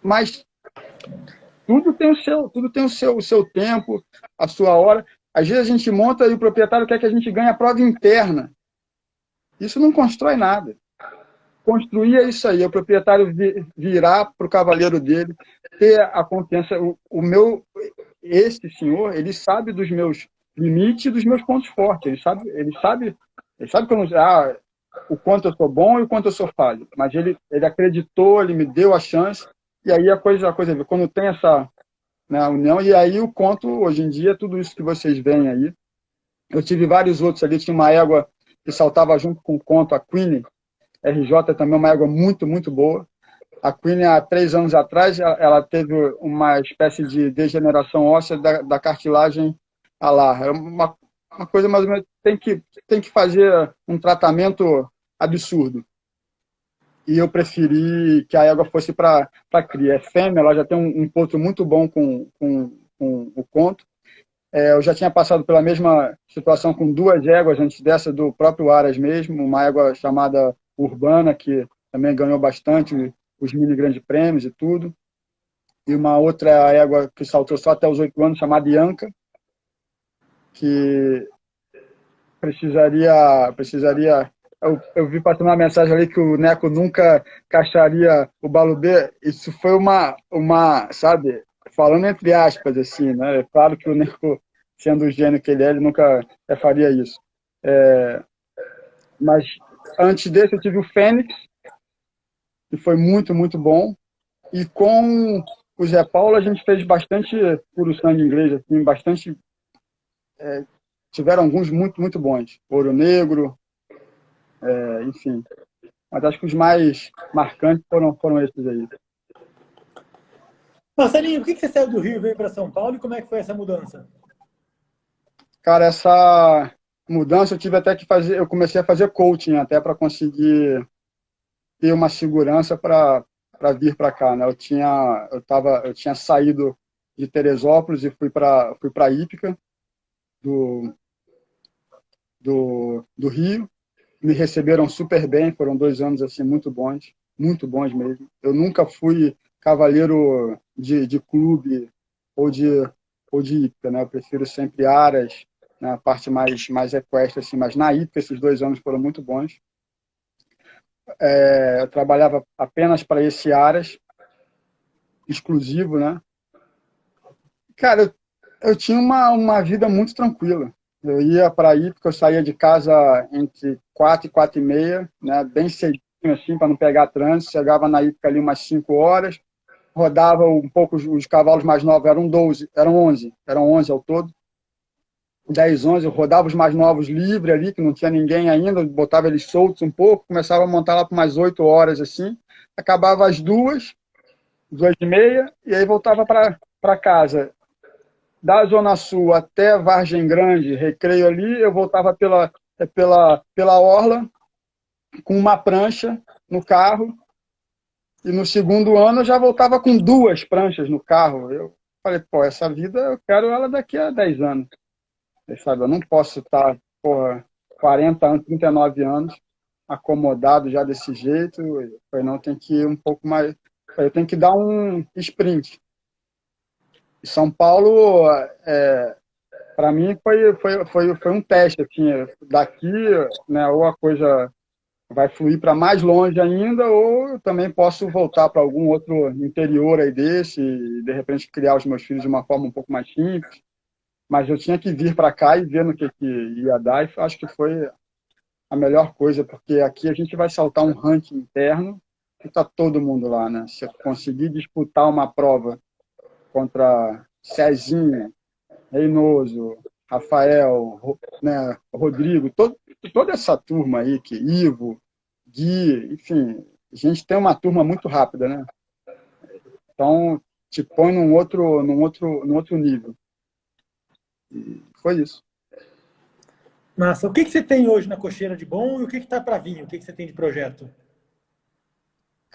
Mas tudo tem o seu tempo, a sua hora. Às vezes a gente monta e o proprietário quer que a gente ganhe a prova interna. Isso não constrói nada. Construir é isso aí, é o proprietário virar para o cavaleiro dele, ter a confiança. Esse senhor, ele sabe dos meus limites e dos meus pontos fortes. Ele sabe que eu não, o quanto eu sou bom e o quanto eu sou falho. Mas ele acreditou, ele me deu a chance, e aí a coisa quando tem essa, né, união, e aí o conto, hoje em dia, tudo isso que vocês veem aí. Eu tive vários outros ali, tinha uma égua que saltava junto com o conto, a Queen, RJ também é uma égua muito, muito boa. A Queen, há 3 anos atrás, ela teve uma espécie de degeneração óssea da cartilagem alar. É uma coisa mais ou menos. Tem que fazer um tratamento absurdo. E eu preferi que a égua fosse para cria. É fêmea, ela já tem um potro muito bom com o conto. Eu já tinha passado pela mesma situação com 2 éguas antes dessa, do próprio Aras mesmo, uma égua chamada Urbana, que também ganhou bastante os mini grandes prêmios e tudo, e uma outra égua que saltou só até os 8 anos, chamada Ianca, que precisaria. Eu vi passando uma mensagem ali que o Neco nunca caixaria o Balubê. Isso foi sabe, falando entre aspas, assim, né? É claro que o Neco, sendo o gênio que ele nunca faria isso. Mas antes desse eu tive o Fênix, que foi muito, muito bom. E com o Zé Paulo a gente fez bastante puro sangue inglês, assim, bastante. Tiveram alguns muito, muito bons. Ouro Negro, enfim. Mas acho que os mais marcantes foram esses aí. Marcelinho, por que você saiu do Rio e veio para São Paulo e como é que foi essa mudança? Cara, essa mudança eu tive até que fazer. Eu comecei a fazer coaching até para conseguir ter uma segurança para vir para cá, né? Eu tinha saído de Teresópolis e fui para Ípica do Rio. Me receberam super bem, foram 2 anos assim muito bons mesmo. Eu nunca fui cavaleiro de clube ou de hípica, né? Eu prefiro sempre Aras, né? A parte mais equestre, assim, mas na hípica esses 2 anos foram muito bons. Eu trabalhava apenas para esse Aras, exclusivo, né? Cara, eu tinha uma vida muito tranquila. Eu ia para a hípica, eu saía de casa entre 4 e 4 e meia, né? Bem cedinho, assim, para não pegar trânsito. Chegava na hípica ali umas 5 horas, rodava um pouco os cavalos mais novos, eram 11 ao todo. 10, 11, eu rodava os mais novos livre ali, que não tinha ninguém ainda, botava eles soltos um pouco, começava a montar lá por umas 8 horas, assim, acabava às 2h30, e aí voltava para casa. Da Zona Sul até Vargem Grande, Recreio ali, eu voltava pela orla, com uma prancha no carro, e no segundo ano eu já voltava com 2 pranchas no carro. Eu falei, pô, essa vida eu quero ela daqui a 10 anos. Sabe, eu não posso estar, porra, 40 anos, 39 anos, acomodado já desse jeito. Eu falei, não, tem que ir um pouco mais. Eu tenho que dar um sprint. E São Paulo, para mim, foi um teste. Assim, daqui, né, ou a coisa vai fluir para mais longe ainda, ou eu também posso voltar para algum outro interior aí desse, e de repente criar os meus filhos de uma forma um pouco mais simples. Mas eu tinha que vir para cá e ver no que ia dar, e acho que foi a melhor coisa, porque aqui a gente vai saltar um ranking interno e está todo mundo lá, né? Se eu conseguir disputar uma prova contra Cezinha, Reinoso, Rafael, né, Rodrigo, toda essa turma aí, que Ivo, Gui, enfim, a gente tem uma turma muito rápida, né? Então, te põe num outro nível. E foi isso. Massa. O que você tem hoje na cocheira de bom e o que está para vir? O que você tem de projeto?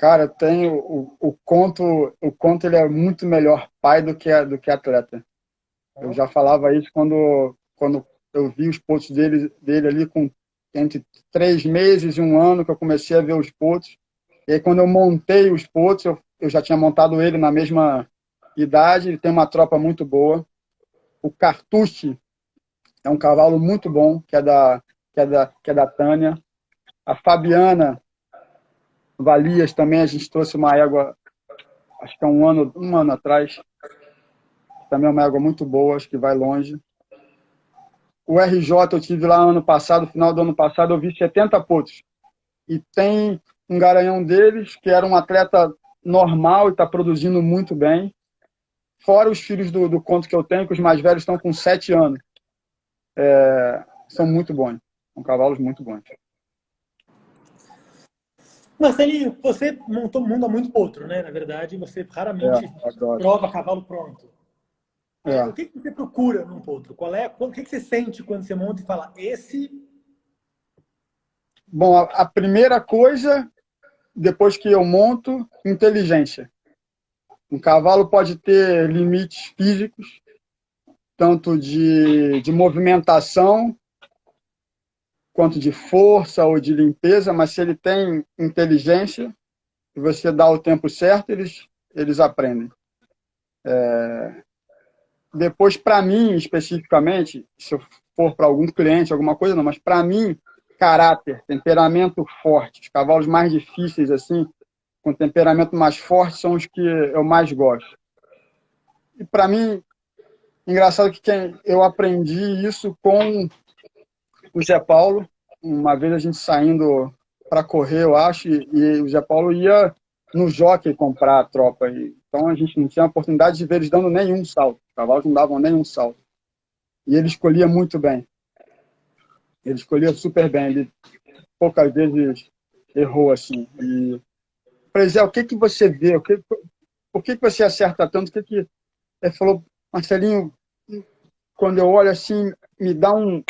Cara, tem o Conto ele é muito melhor pai do que atleta. Eu Ó, já falava isso quando eu vi os posts dele ali com entre 3 meses e um ano que eu comecei a ver os posts. E aí, quando eu montei os posts, eu já tinha montado ele na mesma idade. Ele tem uma tropa muito boa. O Cartucci é um cavalo muito bom, que é da Tânia. A Fabiana Valias também, a gente trouxe uma égua, acho que é um ano atrás. Também é uma égua muito boa, acho que vai longe. O RJ eu tive lá ano passado, final do ano passado, eu vi 70 pontos. E tem um garanhão deles, que era um atleta normal e está produzindo muito bem. Fora os filhos do conto que eu tenho, que os mais velhos estão com 7 anos. São muito bons. São cavalos muito bons. Marcelinho, você monta muito potro, né? Na verdade, você raramente Adoro. prova cavalo pronto. O É. que você procura num potro? O que você sente quando você monta e fala, esse... Bom, a primeira coisa, depois que eu monto, inteligência. Um cavalo pode ter limites físicos, tanto de movimentação, quanto de força ou de limpeza, mas se ele tem inteligência, e você dá o tempo certo, eles aprendem. Depois, para mim, especificamente, se eu for para algum cliente, alguma coisa, não, mas para mim, caráter, temperamento forte. Os cavalos mais difíceis, assim, com temperamento mais forte, são os que eu mais gosto. E para mim, engraçado que eu aprendi isso com o Zé Paulo. Uma vez a gente saindo para correr, eu acho, e o Zé Paulo ia no Jockey comprar a tropa. Então a gente não tinha a oportunidade de ver eles dando nenhum salto. Os cavalos não davam nenhum salto. E ele escolhia muito bem. Ele escolhia super bem. Ele poucas vezes errou assim. E, por exemplo, o que que você vê? Por que que você acerta tanto? O que que... Ele falou, Marcelinho, quando eu olho assim, me dá um...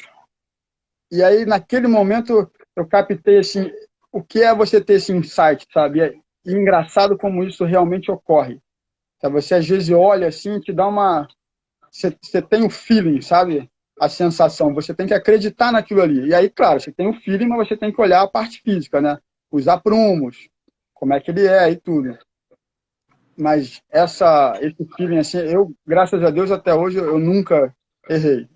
E aí, naquele momento, eu captei assim, o que é você ter esse insight, sabe? E engraçado como isso realmente ocorre. Sabe? Você às vezes olha assim, te dá uma... Você tem o feeling, sabe? A sensação. Você tem que acreditar naquilo ali. E aí, claro, você tem o feeling, mas você tem que olhar a parte física, né? Os aprumos, como é que ele é e tudo. Mas esse feeling, assim, eu, graças a Deus, até hoje, eu nunca errei.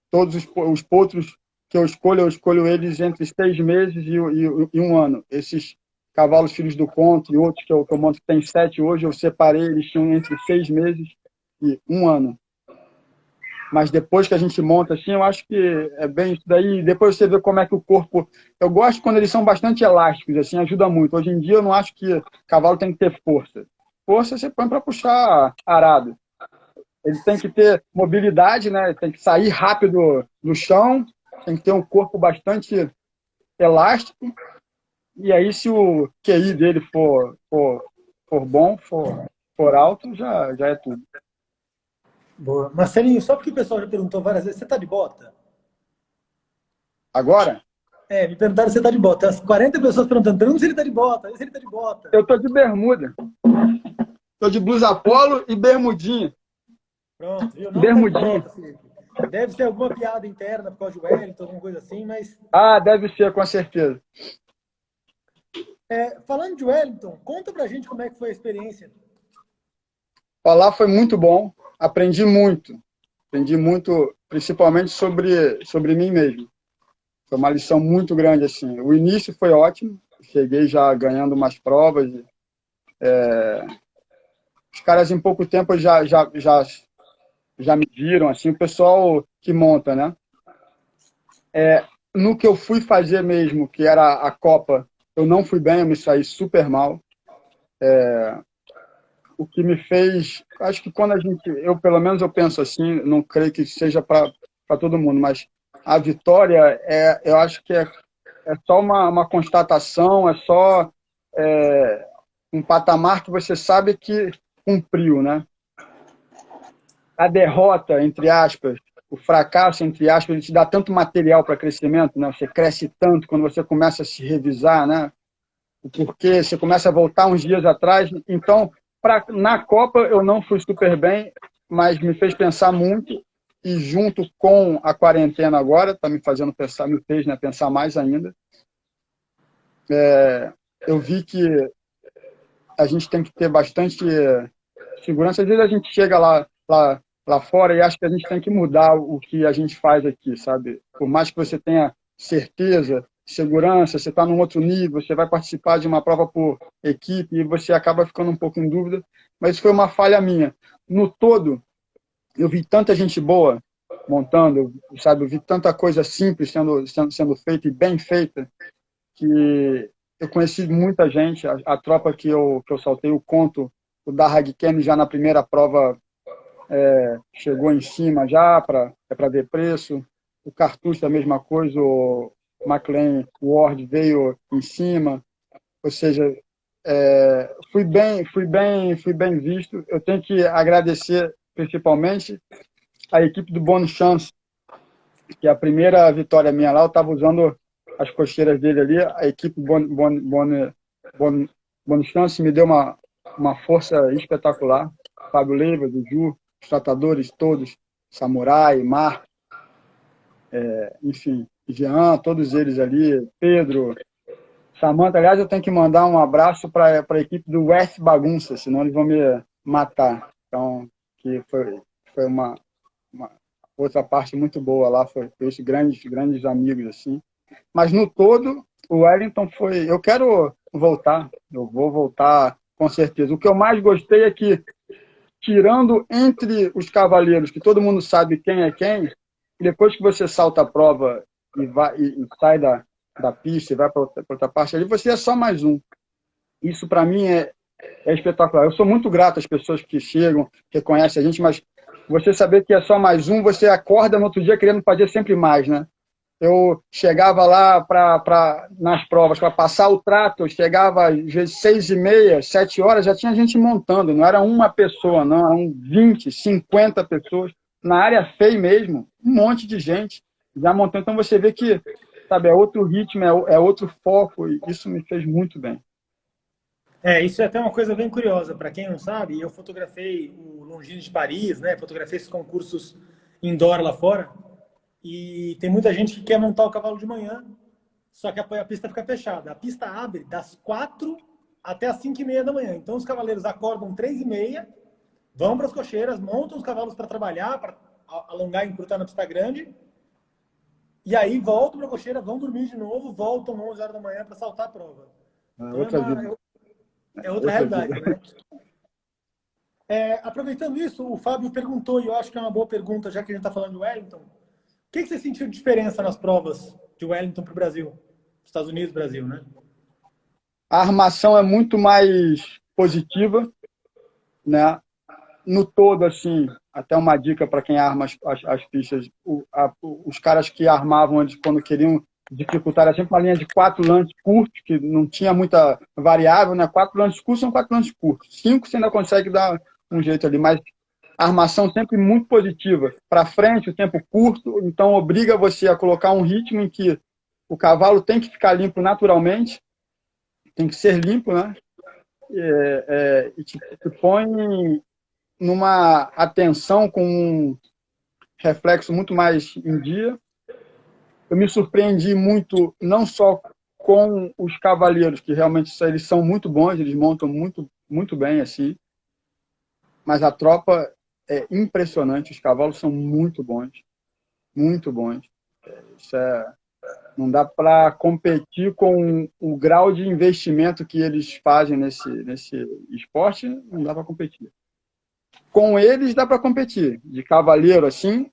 Todos os potros que eu escolho eles entre 6 meses e um ano. Esses cavalos filhos do conto e outros que eu monto que tem 7 hoje, eu separei, eles tinham entre 6 meses e um ano. Mas depois que a gente monta assim, eu acho que é bem isso daí. Depois você vê como é que o corpo... Eu gosto quando eles são bastante elásticos, assim, ajuda muito. Hoje em dia eu não acho que cavalo tem que ter força. Força você põe para puxar arado. Ele tem que ter mobilidade, né? Ele tem que sair rápido do chão, tem que ter um corpo bastante elástico. E aí, se o QI dele for bom, for alto, já é tudo. Boa. Marcelinho, só porque o pessoal já perguntou várias vezes, você tá de bota? Agora, Me perguntaram se você tá de bota. As 40 pessoas perguntando se ele tá de bota, se ele tá de bota. eu tô de bermuda. Tô de blusa polo e bermudinha. Pronto, viu? Não tá de Bermudinha. bota, Felipe. Deve ser alguma piada interna por causa de Wellington, alguma coisa assim, mas... Ah, deve ser, com certeza. Falando de Wellington, conta pra gente como é que foi a experiência. Falar foi muito bom. Aprendi muito. Aprendi muito, principalmente sobre mim mesmo. Foi uma lição muito grande, assim. O início foi ótimo. Cheguei já ganhando umas provas. Os caras, em pouco tempo, já me viram, assim, o pessoal que monta, né? No que eu fui fazer mesmo, que era a Copa, eu não fui bem, eu me saí super mal. O que me fez... Acho que quando a gente... pelo menos, eu penso assim, não creio que seja para todo mundo, mas a vitória, eu acho que é só uma constatação, é só um patamar que você sabe que cumpriu, né? A derrota, entre aspas, o fracasso, entre aspas, ele te dá tanto material para crescimento, né? Você cresce tanto quando você começa a se revisar, né? porque você começa a voltar uns dias atrás. Então, na Copa eu não fui super bem, mas me fez pensar muito, e junto com a quarentena agora, está me fazendo pensar, me fez, né, pensar mais ainda. Eu vi que a gente tem que ter bastante segurança. Às vezes a gente chega lá fora e acha que a gente tem que mudar o que a gente faz aqui, sabe? Por mais que você tenha certeza, segurança, você está num outro nível, você vai participar de uma prova por equipe e você acaba ficando um pouco em dúvida, mas isso foi uma falha minha. No todo, eu vi tanta gente boa montando, sabe? Eu vi tanta coisa simples sendo feita e bem feita, que eu conheci muita gente. A tropa que eu saltei, o Conto, o Darragh Kenny já na primeira prova chegou em cima já para ver preço. O Cartucho, a mesma coisa, o McLean Ward veio em cima. Ou seja, fui bem visto. Eu tenho que agradecer principalmente a equipe do Bonne Chance, que a primeira vitória minha lá, eu estava usando as cocheiras dele ali, a equipe Bonne Chance me deu uma força espetacular. Fábio Leiva, do Ju, os tratadores todos, Samurai, Marco, enfim, Jean, todos eles ali, Pedro, Samanta. Aliás, eu tenho que mandar um abraço para a equipe do West Bagunça, senão eles vão me matar. Então, que foi uma outra parte muito boa lá, foi esses grandes amigos, assim. Mas no todo, o Wellington foi... Eu quero voltar, eu vou voltar com certeza. O que eu mais gostei é que, tirando entre os cavaleiros, que todo mundo sabe quem é quem, depois que você salta a prova e sai da pista e vai para outra parte, ali você é só mais um. Isso, para mim, é espetacular. Eu sou muito grato às pessoas que chegam, que conhecem a gente, mas você saber que é só mais um, você acorda no outro dia querendo fazer sempre mais, né? Eu chegava lá nas provas para passar o trato, eu chegava às vezes 6h30, 7 horas, já tinha gente montando, não era uma pessoa, não, eram 20, 50 pessoas. Na área FEI mesmo, um monte de gente já montando. Então você vê que, sabe, é outro ritmo, é outro foco, e isso me fez muito bem. Isso é até uma coisa bem curiosa. Para quem não sabe, eu fotografei o Longines de Paris, né? Fotografei esses concursos indoor lá fora. E tem muita gente que quer montar o cavalo de manhã, só que a pista fica fechada. A pista abre das 4 até as 5h30 da manhã. Então os cavaleiros acordam 3h30, vão para as cocheiras, montam os cavalos para trabalhar, para alongar e encurtar na pista grande. E aí voltam para a cocheira, vão dormir de novo, voltam 11 horas da manhã para saltar a prova. Então é outra realidade, né? Aproveitando isso, o Fábio perguntou, e eu acho que é uma boa pergunta, já que a gente está falando de Wellington. O que você sentiu de diferença nas provas de Wellington para o Brasil? Estados Unidos, Brasil, né? A armação é muito mais positiva, né? No todo, assim, até uma dica para quem arma as pistas, os caras que armavam antes, quando queriam dificultar, era sempre uma linha de 4 lances curtos, que não tinha muita variável, né? 4 lances curtos são 4 lances curtos. 5 você ainda consegue dar um jeito ali, mas a armação sempre muito positiva. Para frente, o tempo curto, então obriga você a colocar um ritmo em que o cavalo tem que ficar limpo naturalmente, tem que ser limpo, né? E te põe numa atenção com um reflexo muito mais em dia. Eu me surpreendi muito, não só com os cavaleiros, que realmente eles são muito bons, eles montam muito, muito bem, assim, mas a tropa é impressionante, os cavalos são muito bons, muito bons. Isso não dá para competir com o grau de investimento que eles fazem nesse esporte, não dá para competir. Com eles dá para competir, de cavaleiro assim,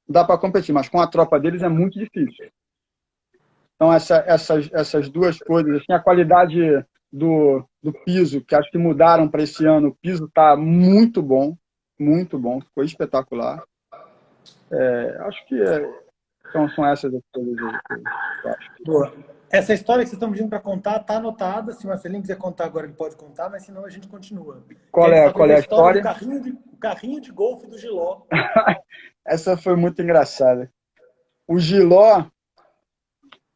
dá para competir, mas com a tropa deles é muito difícil. Então essas duas coisas, assim, a qualidade do piso, que acho que mudaram para esse ano, o piso está muito bom, ficou espetacular. Acho que são essas as coisas que eu acho. Boa. Essa história que vocês estão pedindo para contar está anotada. Se o Marcelinho quiser contar agora, ele pode contar, mas senão a gente continua. Qual é a história? O carrinho de golfe do Giló. Essa foi muito engraçada. O Giló,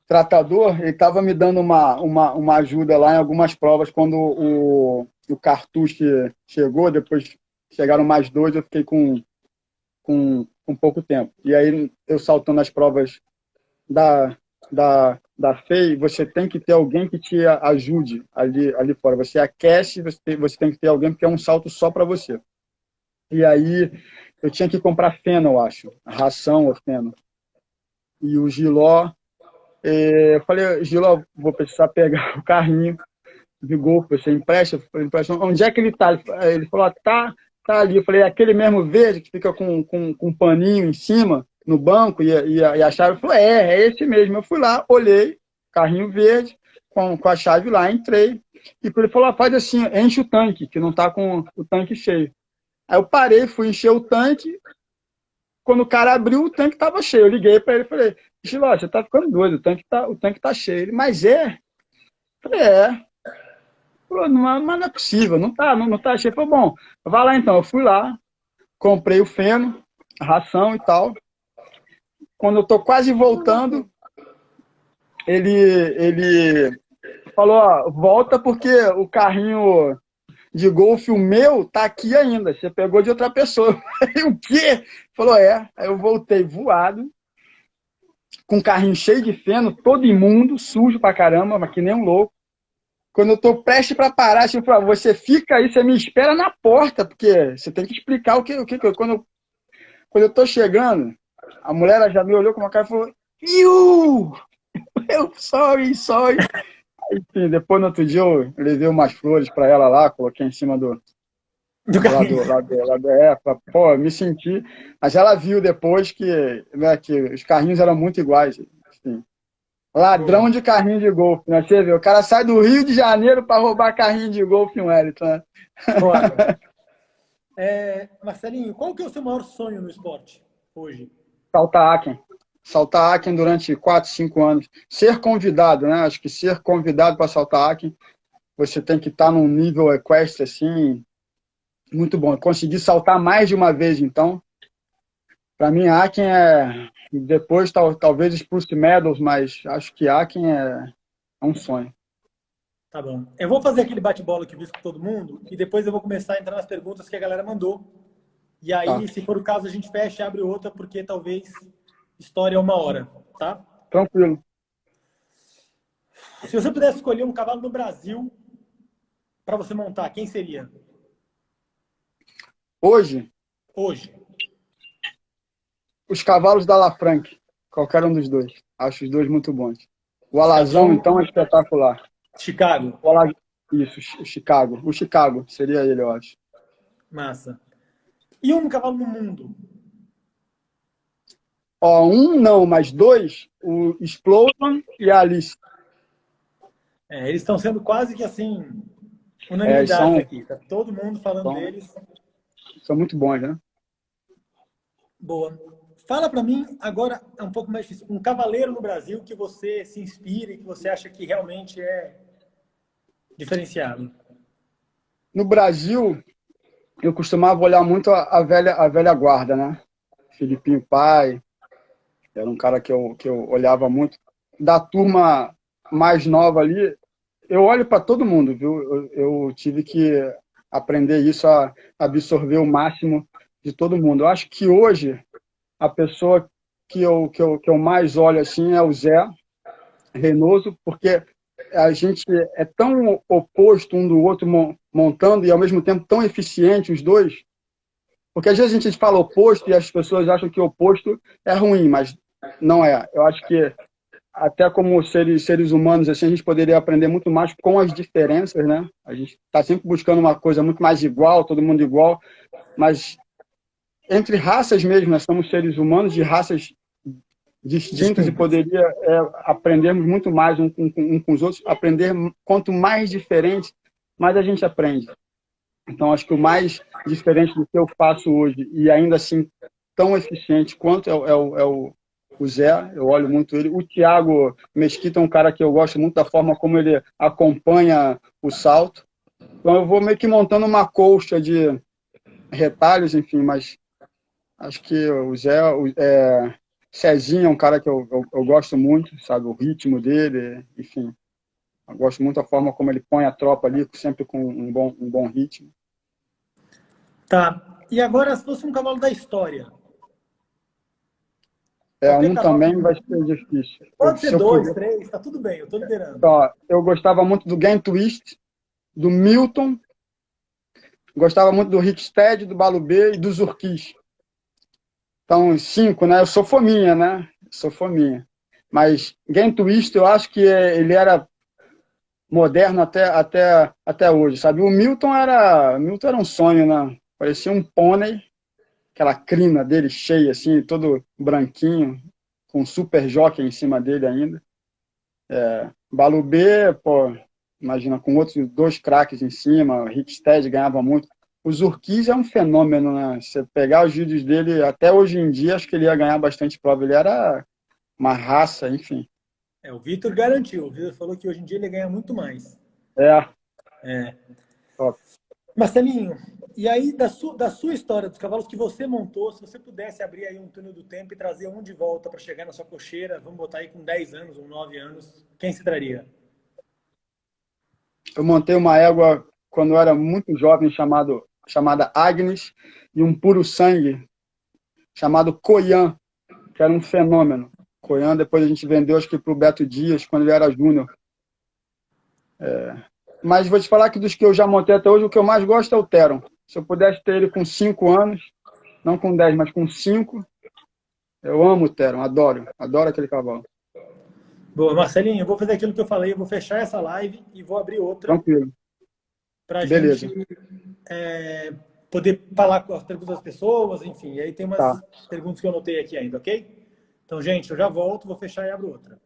tratador, ele estava me dando uma ajuda lá em algumas provas quando o Cartucho chegou, depois chegaram mais dois, eu fiquei com pouco tempo. E aí, eu saltando as provas da FEI, você tem que ter alguém que te ajude ali fora. Você aquece, você tem que ter alguém, porque é um salto só para você. E aí, eu tinha que comprar feno, eu acho, ração ou feno. E o Giló, eu falei, Giló, vou precisar pegar o carrinho de golfe, você empresta? Eu falei, empresta. Onde é que ele está? Ele falou, tá ali. Eu falei, é aquele mesmo verde que fica com um paninho em cima, no banco, e a chave? Ele falou, é esse mesmo. Eu fui lá, olhei, carrinho verde, com a chave lá, entrei. E ele falou, faz assim, enche o tanque, que não está com o tanque cheio. Aí eu parei, fui encher o tanque. Quando o cara abriu, o tanque estava cheio. Eu liguei para ele e falei, Giló, você está ficando doido, o tanque tá cheio. Ele, mas é? Eu falei, é. Falou, mas não é possível, não tá cheio. Falei, bom, vai lá então. Eu fui lá, comprei o feno, a ração e tal. Quando eu tô quase voltando, ele falou, ó, volta porque o carrinho de golfe, o meu, tá aqui ainda. Você pegou de outra pessoa. Aí, o quê? Falou, é. Aí eu voltei voado, com o carrinho cheio de feno, todo imundo, sujo pra caramba, mas que nem um louco. Quando eu tô prestes para parar, assim, você fica aí, você me espera na porta, porque você tem que explicar quando eu tô chegando, a mulher já me olhou com uma cara e falou, Iu! Eu, sorry. Aí, enfim, depois no outro dia eu levei umas flores para ela lá, coloquei em cima Do carrinho. pô, eu me senti, mas ela viu depois que, né, que os carrinhos eram muito iguais, assim. Ladrão de carrinho de golfe, né? Você vê, o cara sai do Rio de Janeiro para roubar carrinho de golfe em Wellington, né? Claro. Marcelinho, qual que é o seu maior sonho no esporte hoje? Saltar Aken durante 4, 5 anos. Ser convidado, né? Acho que ser convidado para saltar Aken, você tem que estar num nível equestre, assim, muito bom. Conseguir saltar mais de uma vez, então, para mim, Aken é... Depois, talvez, Spruce Meadows, mas acho que Aken é um sonho. Tá bom. Eu vou fazer aquele bate-bola que eu fiz com todo mundo e depois eu vou começar a entrar nas perguntas que a galera mandou. E Tá. aí, se for o caso, a gente fecha e abre outra, porque talvez história é 1 hora, tá? Tranquilo. Se você pudesse escolher um cavalo no Brasil para você montar, quem seria? Hoje, Hoje. os cavalos da Lafranc. Qualquer um dos dois. Acho os dois muito bons. O Alazão, Escadão, então, é espetacular. Chicago. Isso, o Chicago. O Chicago seria ele, eu acho. Massa. E um cavalo no mundo? Ó, um não, mas dois, o Explosion e a Alice. Eles estão sendo quase que assim, unanimidade aqui. Tá todo mundo falando são, deles. são muito bons, né? Boa. Fala para mim, agora é um pouco mais difícil, um cavaleiro no Brasil que você se inspire, que você acha que realmente é diferenciado. No Brasil, eu costumava olhar muito a velha guarda, né? Filipinho Pai, era um cara que eu olhava muito. Da turma mais nova ali, eu olho para todo mundo, viu? Eu tive que aprender isso, a absorver o máximo de todo mundo. Eu acho que hoje, a pessoa que eu mais olho assim é o Zé Reynoso, porque a gente é tão oposto um do outro montando e ao mesmo tempo tão eficiente os dois, porque às vezes a gente fala oposto e as pessoas acham que o oposto é ruim, mas não é. Eu acho que até como seres humanos assim, a gente poderia aprender muito mais com as diferenças, né? A gente está sempre buscando uma coisa muito mais igual, todo mundo igual, mas entre raças mesmo, nós somos seres humanos de raças distintas e poderia aprendermos muito mais um com os outros. Aprender, quanto mais diferente, mais a gente aprende. Então, acho que o mais diferente do que eu faço hoje, e ainda assim tão eficiente quanto o Zé, eu olho muito ele. O Thiago Mesquita é um cara que eu gosto muito da forma como ele acompanha o salto. Então, eu vou meio que montando uma colcha de retalhos, enfim, mas acho que o Zé... Cezinha é um cara que eu gosto muito, sabe? O ritmo dele, enfim. Eu gosto muito da forma como ele põe a tropa ali, sempre com um bom ritmo. Tá. E agora, se fosse um cavalo da história, qualquer Um cavalo. também vai ser difícil. Pode ser Se eu dois, puder, três, tá tudo bem, eu tô liberando. ó, eu gostava muito do Game Twist, do Milton, gostava muito do Rickstead, do Balubê e do Zurquis. Então, 5, né? Eu sou fominha, né? Sou fominha. Mas Game Twist, eu acho que ele era moderno até hoje, sabe? O Milton era um sonho, né? Parecia um pônei, aquela crina dele cheia, assim, todo branquinho, com um super jockey em cima dele ainda. Balubê, pô, imagina, com outros dois craques em cima, o Rickstead ganhava muito. O Zurkis é um fenômeno, né? Você pegar os vídeos dele, até hoje em dia, acho que ele ia ganhar bastante prova. Ele era uma raça, enfim. O Vitor garantiu. O Vitor falou que hoje em dia ele ganha muito mais. É, É. top. Marcelinho, e aí da sua história, dos cavalos que você montou, se você pudesse abrir aí um túnel do tempo e trazer um de volta para chegar na sua cocheira, vamos botar aí com 10 anos ou 9 anos, quem se traria? Eu montei uma égua quando eu era muito jovem, chamada Agnes, e um puro sangue chamado Coian, que era um fenômeno. Coian, depois a gente vendeu, acho que para o Beto Dias, quando ele era júnior. Mas vou te falar que dos que eu já montei até hoje, o que eu mais gosto é o Teron. Se eu pudesse ter ele com 5 anos, não com 10, mas com 5, eu amo o Teron, adoro aquele cavalo. Boa, Marcelinho, eu vou fazer aquilo que eu falei, eu vou fechar essa live e vou abrir outra Tranquilo. para a Beleza. gente poder falar com as perguntas das pessoas, enfim. E aí tem umas Tá. perguntas que eu anotei aqui ainda, ok? Então, gente, eu já volto, vou fechar e abro outra.